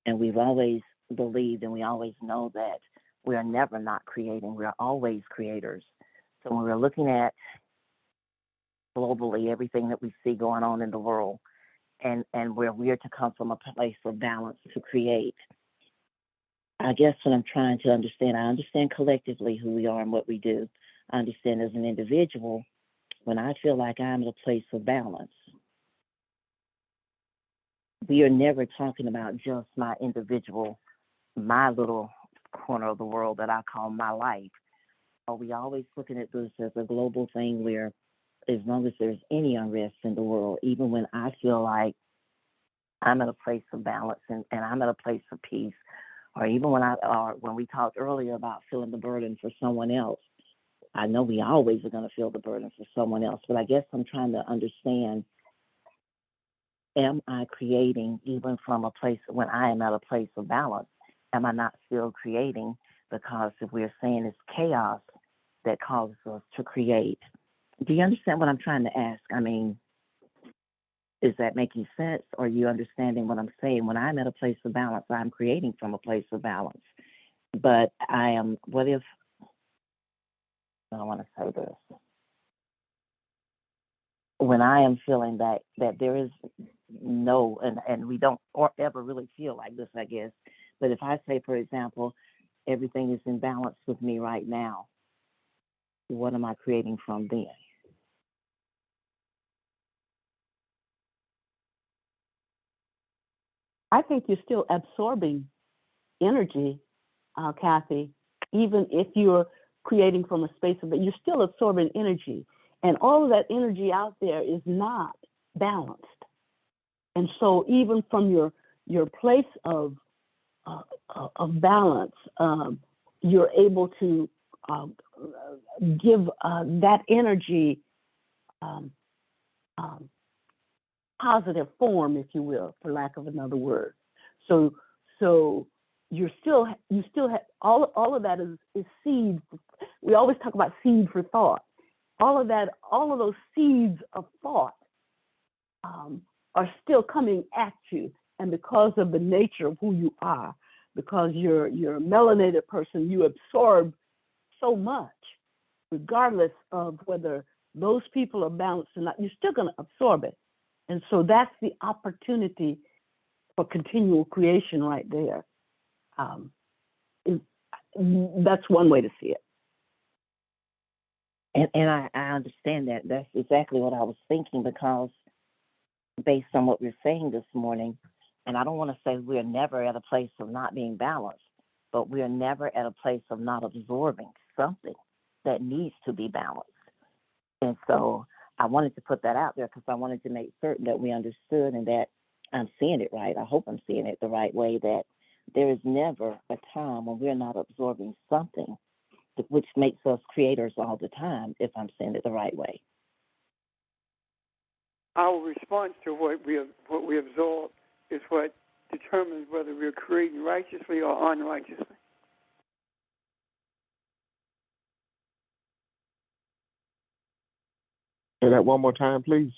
And we've always believed and we always know that we are never not creating. We are always creators. So when we're looking at globally everything that we see going on in the world, and where we are to come from a place of balance to create, I guess what I'm trying to understand, I understand collectively who we are and what we do. I understand as an individual, when I feel like I'm in a place of balance, we are never talking about just my individual, my little corner of the world that I call my life. Are we always looking at this as a global thing where as long as there's any unrest in the world, even when I feel like I'm in a place of balance and I'm in a place of peace, or even when we talked earlier about feeling the burden for someone else, I know we always are going to feel the burden for someone else, but I guess I'm trying to understand, am I creating even from a place when I am at a place of balance? Am I not still creating? Because if we're saying it's chaos that causes us to create, do you understand what I'm trying to ask? I mean, is that making sense? Or are you understanding what I'm saying? When I'm at a place of balance, I'm creating from a place of balance. But I am, what if, I don't want to say this. When I am feeling that there is no, and we don't or ever really feel like this, I guess. But if I say, for example, everything is in balance with me right now, what am I creating from then? I think you're still absorbing energy, Kathy, even if you're creating from a space of it, you're still absorbing energy. And all of that energy out there is not balanced. And so even from your place of balance, you're able to give that energy positive form, if you will, for lack of another word. So you still have all of that is seed. We always talk about seed for thought. All of those seeds of thought are still coming at you, and because of the nature of who you are, because you're a melanated person, you absorb so much, regardless of whether those people are balanced or not. You're still going to absorb it. And so that's the opportunity for continual creation right there. That's one way to see it. And I understand that. That's exactly what I was thinking, because based on what we're saying this morning, and I don't want to say we're never at a place of not being balanced, but we're never at a place of not absorbing something that needs to be balanced. And so I wanted to put that out there because I wanted to make certain that we understood and that I'm seeing it right. I hope I'm seeing it the right way, that there is never a time when we're not absorbing something, which makes us creators all the time, if I'm saying it the right way. Our response to what we absorb is what determines whether we're creating righteously or unrighteously. Say that one more time, please.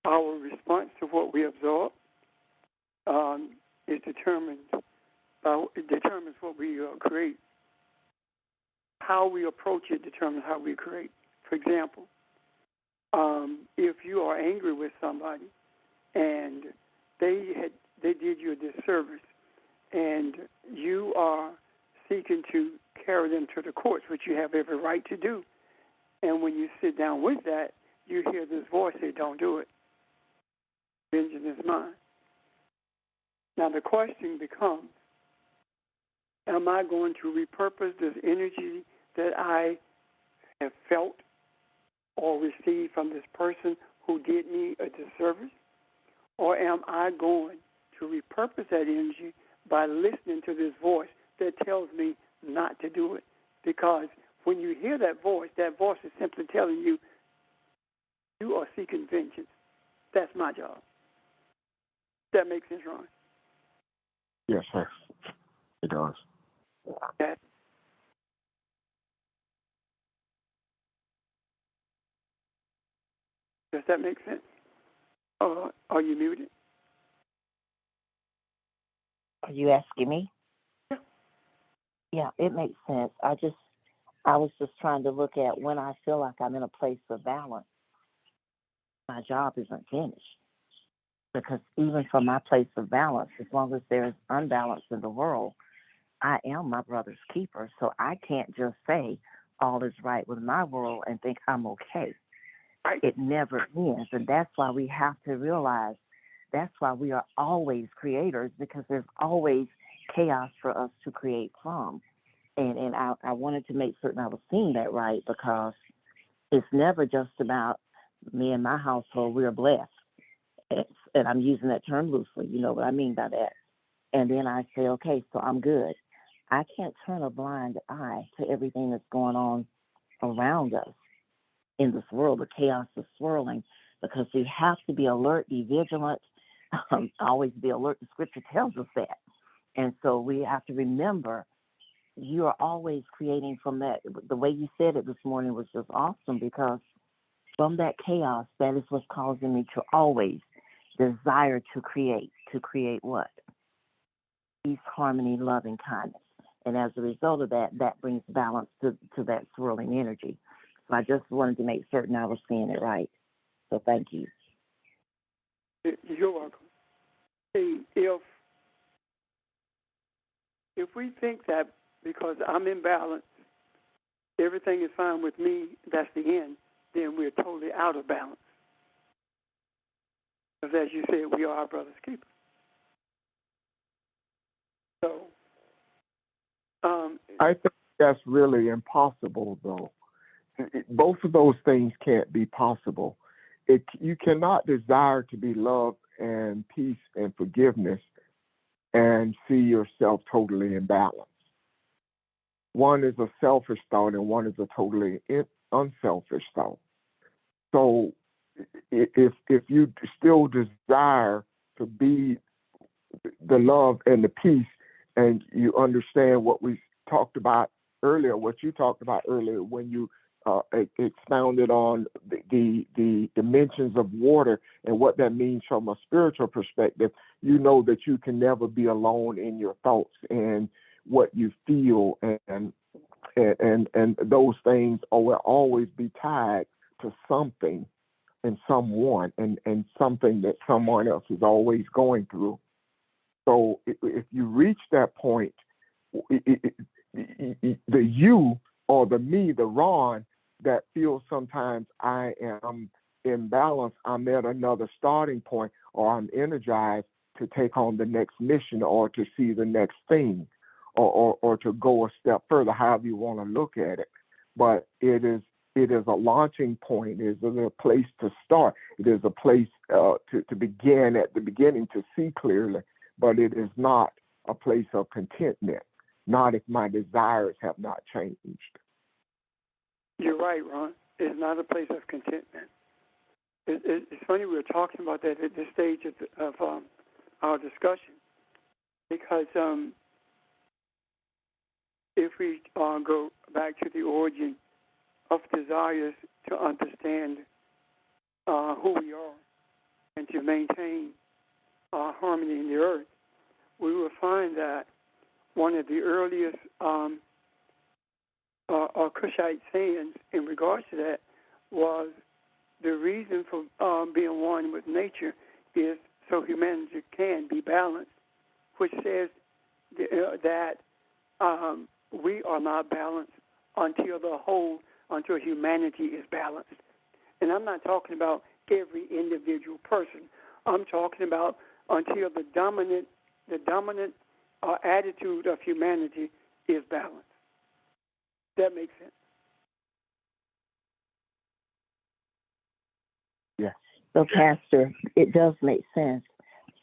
Our response to what we absorb it determines what we create. How we approach it determines how we create. For example, if you are angry with somebody and they did you a disservice, and you are seeking to carry them to the courts, which you have every right to do, And when you sit down with that, you hear this voice say, don't do it. Vengeance is mine. Now the question becomes, am I going to repurpose this energy that I have felt or received from this person who did me a disservice? Or am I going to repurpose that energy by listening to this voice that tells me not to do it? Because when you hear that voice is simply telling you, you are seeking vengeance. That's my job. That makes sense, Ron? Yes, sir. It does. Okay. Does that make sense? Are you muted? Are you asking me? Yeah. Yeah, it makes sense. I was just trying to look at when I feel like I'm in a place of balance, my job isn't finished. Because even from my place of balance, as long as there's unbalance in the world, I am my brother's keeper. So I can't just say all is right with my world and think I'm okay. Right. It never ends. And that's why we have to realize that's why we are always creators, because there's always chaos for us to create from. And I wanted to make certain I was seeing that right, because it's never just about me and my household. We're blessed. And I'm using that term loosely. You know what I mean by that. And then I say, okay, so I'm good. I can't turn a blind eye to everything that's going on around us in this world. The chaos is swirling, because we have to be alert, be vigilant, always be alert. The scripture tells us that. And so we have to remember you are always creating from that. The way you said it this morning was just awesome, because from that chaos, that is what's causing me to always desire to create. To create what? Peace, harmony, love, and kindness. And as a result of that, that brings balance to that swirling energy. So I just wanted to make certain I was seeing it right. So thank you. You're welcome. See, if we think that because I'm in balance, everything is fine with me, that's the end, then we're totally out of balance. Because as you said, we are our brother's keeper. So, I think that's really impossible, though. Both of those things can't be possible. You cannot desire to be loved and peace and forgiveness and see yourself totally in balance. One is a selfish thought and one is a totally unselfish thought. So if you still desire to be the love and the peace, and you understand what we talked about earlier, what you talked about earlier when you expounded on the dimensions of water and what that means from a spiritual perspective, you know that you can never be alone in your thoughts and what you feel, and those things will always be tied to something and someone and something that someone else is always going through. So if you reach that point, the you or the me, the Ron, that feels sometimes I am in balance, I'm at another starting point, or I'm energized to take on the next mission or to see the next thing, or to go a step further, however you want to look at it. But it is a launching point. It is a place to start. It is a place to begin at the beginning to see clearly, but it is not a place of contentment, not if my desires have not changed. you're right, Ron. It's not a place of contentment. It's funny we were talking about that at this stage of our discussion, because if we go back to the origin of desires to understand who we are and to maintain harmony in the earth, we will find that one of the earliest Kushite sayings in regards to that was the reason for being one with nature is so humanity can be balanced, which says that we are not balanced until the whole until humanity is balanced. And I'm not talking about every individual person. I'm talking about until the dominant attitude of humanity is balanced. That makes sense. Yes. So, Pastor, it does make sense.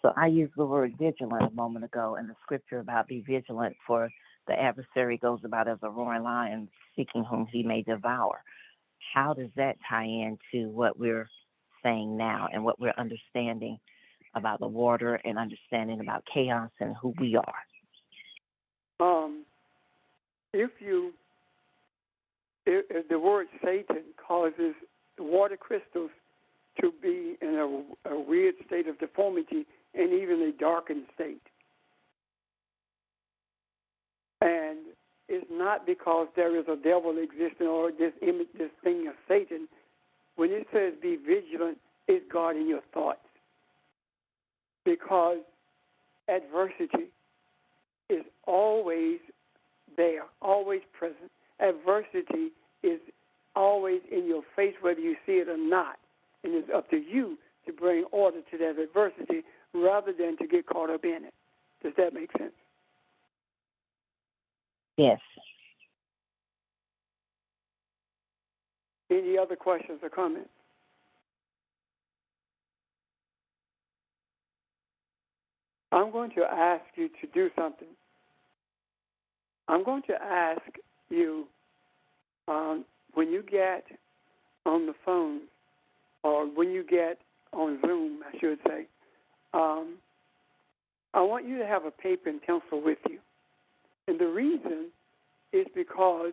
So I used the word vigilant a moment ago in the scripture about be vigilant, for the adversary goes about as a roaring lion seeking whom he may devour. How does that tie into what we're saying now and what we're understanding about the water and understanding about chaos and who we are? If the word Satan causes water crystals to be in a weird state of deformity and even a darkened state. And it's not because there is a devil existing or this image, this thing of Satan. When it says be vigilant, it's guarding your thoughts. Because adversity is always there, always present. Adversity is always in your face, whether you see it or not. And it's up to you to bring order to that adversity rather than to get caught up in it. Does that make sense? Yes. Any other questions or comments? I'm going to ask you to do something. I'm going to ask you, when you get on the phone, or when you get on Zoom, I should say, I want you to have a paper and pencil with you. And the reason is because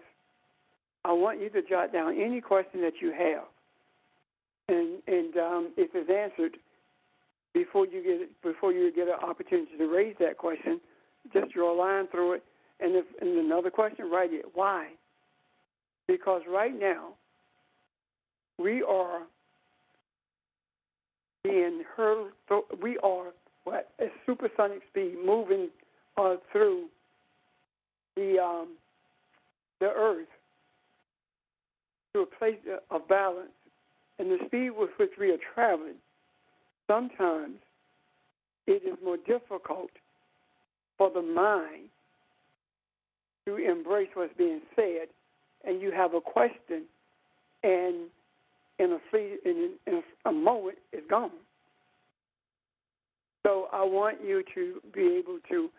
I want you to jot down any question that you have. And if it's answered, before you get an opportunity to raise that question, just draw a line through it. And if another question, write it. Why? Because right now, we are being hurled, we are at supersonic speed moving through the earth to a place of balance. And the speed with which we are traveling, sometimes it is more difficult for the mind to embrace what's being said, and you have a question, and in a moment, it's gone. So I want you to be able to,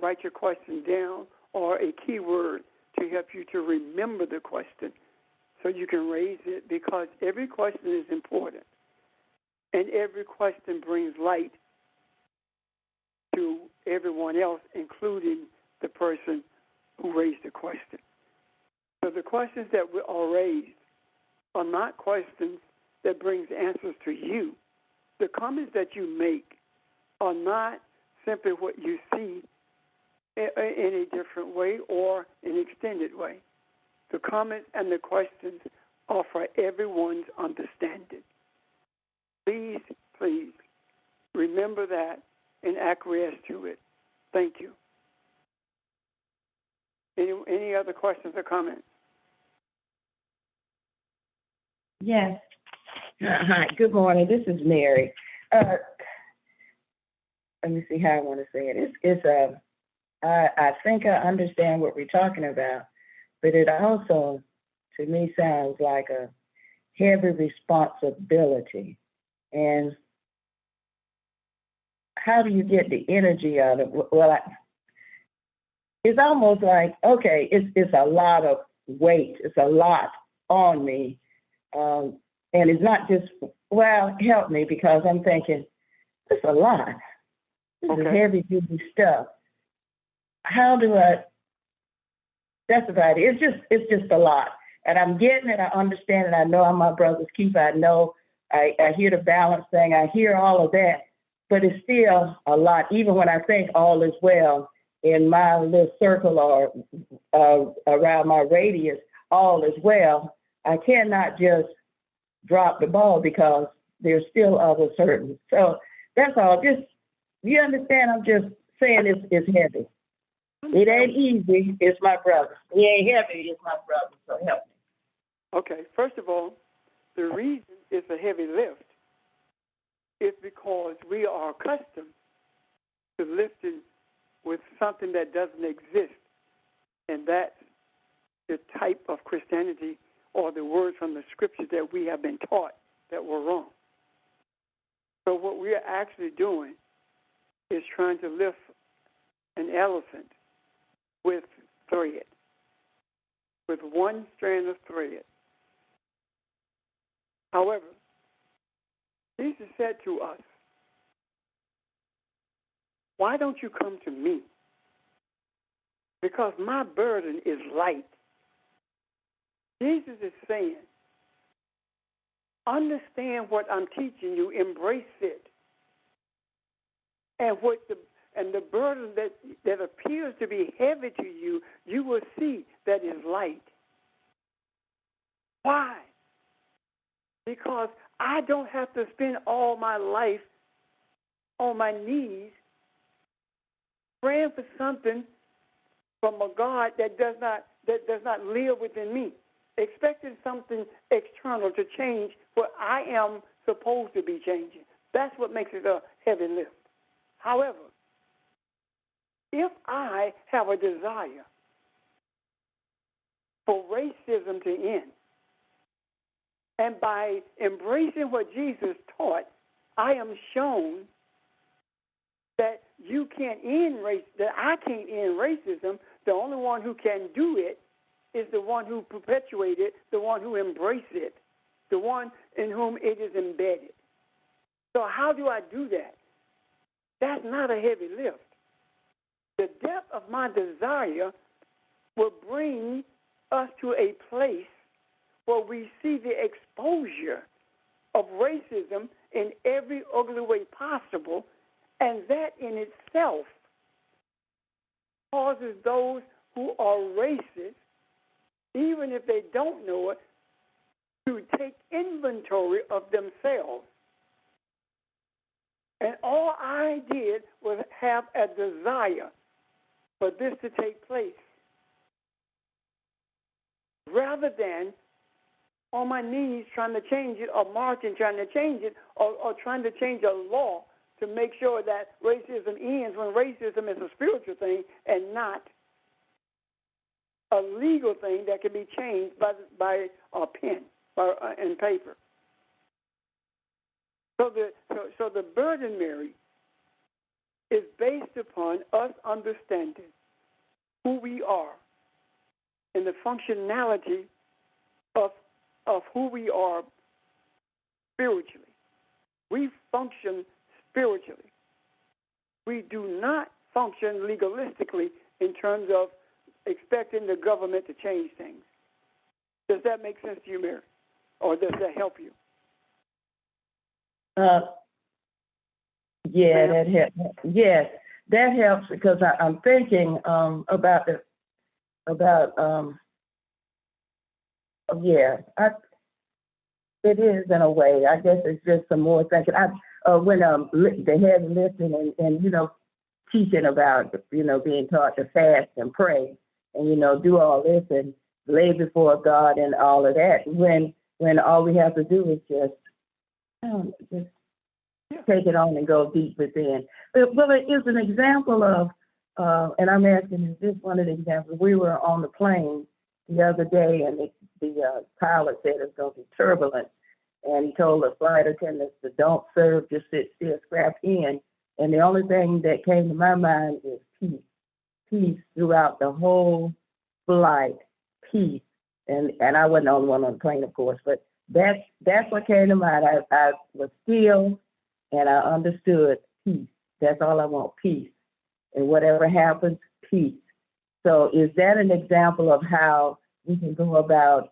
write your question down or a keyword to help you to remember the question, so you can raise it, because every question is important, and every question brings light to everyone else, including the person who raised the question. So the questions that are raised are not questions that brings answers to you. The comments that you make are not simply what you see in a different way or an extended way. The comments and the questions are for everyone's understanding. Please, please remember that and acquiesce to it. Thank you. Any other questions or comments? Yes. Hi, good morning. This is Mary. Let me see how I want to say it. I think I understand what we're talking about, but it also, to me, sounds like a heavy responsibility. And how do you get the energy out of it? Well, it's almost like, okay, it's a lot of weight. It's a lot on me. And it's not just, well, help me, because I'm thinking, it's a lot. This is heavy duty stuff. How do I, that's about it. It's just a lot. And I'm getting it, I understand it, I know I'm my brother's keeper, I know, I hear the balance thing, I hear all of that, but it's still a lot, even when I think all is well in my little circle or around my radius, all is well. I cannot just drop the ball because there's still others hurting. So that's all. Just, you understand, I'm just saying it's heavy. It ain't easy, it's my brother. He ain't heavy, it's my brother, so help me. Okay, first of all, the reason it's a heavy lift is because we are accustomed to lifting with something that doesn't exist, and that's the type of Christianity or the words from the scriptures that we have been taught that were wrong. So what we are actually doing is trying to lift an elephant with thread, with one strand of thread. However, Jesus said to us, why don't you come to me? Because my burden is light. Jesus is saying, understand what I'm teaching you, embrace it. And the burden that appears to be heavy to you, you will see that is light. Why? Because I don't have to spend all my life on my knees praying for something from a God that does not live within me, expecting something external to change what I am supposed to be changing. That's what makes it a heavy lift. However, if I have a desire for racism to end, and by embracing what Jesus taught, I am shown that you can't end that I can't end racism. The only one who can do it is the one who perpetuated it, the one who embraced it, the one in whom it is embedded. So how do I do that? That's not a heavy lift. The depth of my desire will bring us to a place where we see the exposure of racism in every ugly way possible, and that in itself causes those who are racist, even if they don't know it, to take inventory of themselves. And all I did was have a desire for this to take place, rather than on my knees trying to change it, or marching trying to change it, or trying to change a law to make sure that racism ends, when racism is a spiritual thing and not a legal thing that can be changed by a pen and paper. So the burden, Mary, is based upon us understanding who we are and the functionality of who we are spiritually. We function spiritually. We do not function legalistically in terms of expecting the government to change things. Does that make sense to you, Mary? Or does that help you? Yeah, that helps. Yes, that helps because I'm thinking about it is in a way. I guess it's just some more thinking. When the heavy lifting and teaching about being taught to fast and pray and do all this and lay before God and all of that. When all we have to do is just take it on and go deep within. Well, it is an example of, and I'm asking, is this one of the examples? We were on the plane the other day, and the pilot said it's going to be turbulent, and he told the flight attendants to don't serve, just sit still, strap in. And the only thing that came to my mind is peace. Peace throughout the whole flight. Peace. And I wasn't the only one on the plane, of course, but that's what came to mind. I was still, and I understood peace. That's all I want, peace. And whatever happens, peace. So is that an example of how we can go about,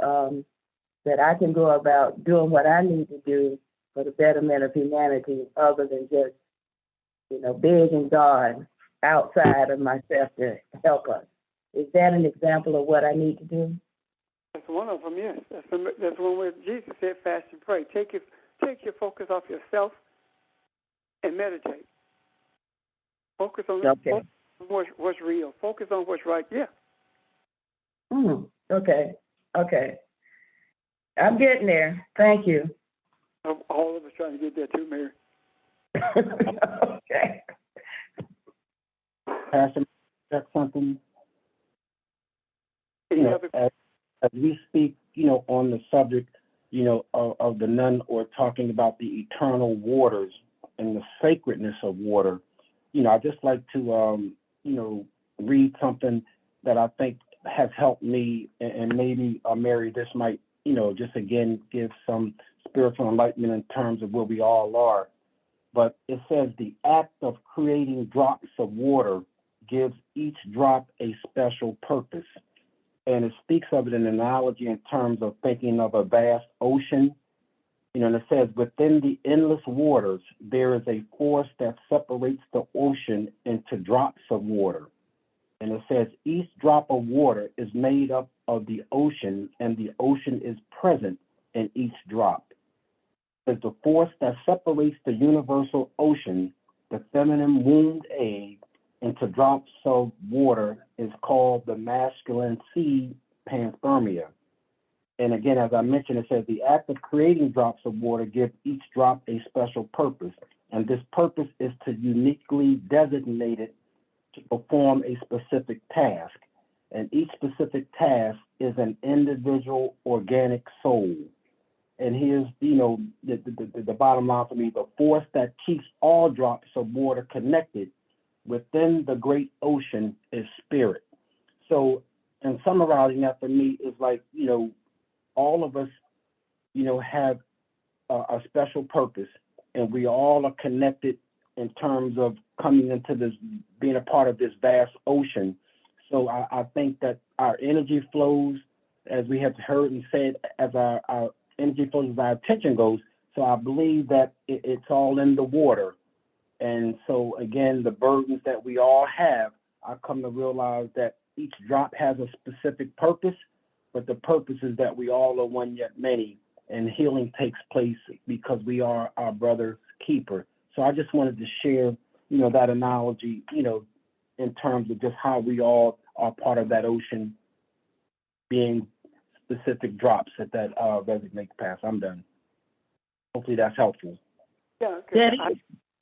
that I can go about doing what I need to do for the betterment of humanity, other than just, begging God outside of myself to help us? Is that an example of what I need to do? That's one of them, yes. That's one where Jesus said, fast and pray. Take your focus off yourself and meditate. Focus on what's real. Focus on what's right. Yeah. Okay. I'm getting there. Thank you. All of us trying to get there too, Mary. Okay. Pastor, that's something, Any other? as we speak, on the subject, of the nun, or talking about the eternal waters and the sacredness of water, I just like to, read something that I think has helped me, and maybe, Mary, this might, just again give some spiritual enlightenment in terms of where we all are. But it says the act of creating drops of water gives each drop a special purpose. And it speaks of it in an analogy in terms of thinking of a vast ocean. And it says, within the endless waters, there is a force that separates the ocean into drops of water. And it says, each drop of water is made up of the ocean, and the ocean is present in each drop. As the force that separates the universal ocean, the feminine wombed egg, into drops of water is called the masculine seed panspermia. And again, as I mentioned, it says the act of creating drops of water gives each drop a special purpose. And this purpose is to uniquely designate it to perform a specific task. And each specific task is an individual organic soul. And here's, the bottom line for me, the force that keeps all drops of water connected within the great ocean is spirit. So, and summarizing that for me is like, all of us, have a special purpose, and we all are connected in terms of coming into this, being a part of this vast ocean. So I think that our energy flows, as we have heard and said, as our energy flows, as our attention goes. So I believe that it's all in the water. And so, again, the burdens that we all have, I come to realize that each drop has a specific purpose, but the purpose is that we all are one yet many, and healing takes place because we are our brother's keeper. So I just wanted to share, that analogy, in terms of just how we all are part of that ocean, being specific drops at that resonate pass. I'm done. Hopefully that's helpful. Yeah,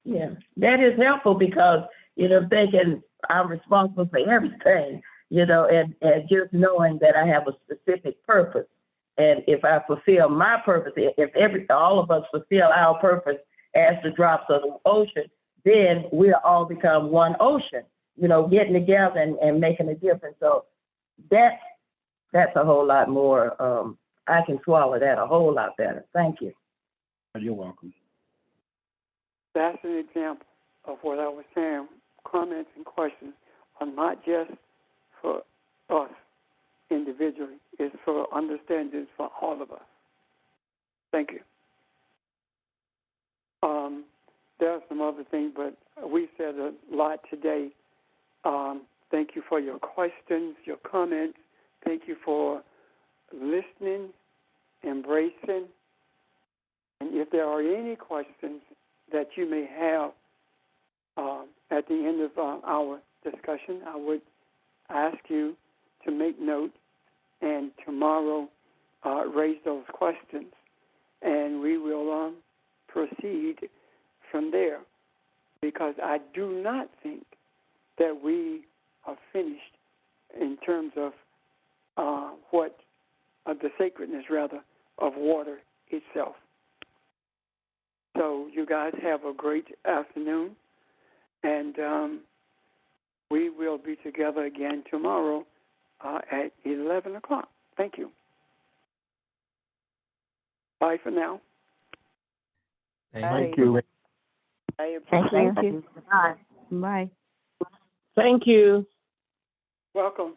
Yeah, that is helpful because, thinking I'm responsible for everything, and just knowing that I have a specific purpose. And if I fulfill my purpose, if all of us fulfill our purpose as the drops of the ocean, then we'll all become one ocean, getting together and making a difference. So that's a whole lot more. I can swallow that a whole lot better. Thank you. You're welcome. That's an example of what I was saying. Comments and questions are not just for us individually. It's for understanding for all of us. Thank you. There are some other things, but we said a lot today. Thank you for your questions, your comments. Thank you for listening, embracing. And if there are any questions that you may have at the end of our discussion, I would ask you to make note and tomorrow raise those questions, and we will proceed from there, because I do not think that we are finished in terms of the sacredness, rather, of water itself. So you guys have a great afternoon, and we will be together again tomorrow at 11 o'clock. Thank you. Bye for now. Thank you. Thank you. Bye. Thank you. Welcome.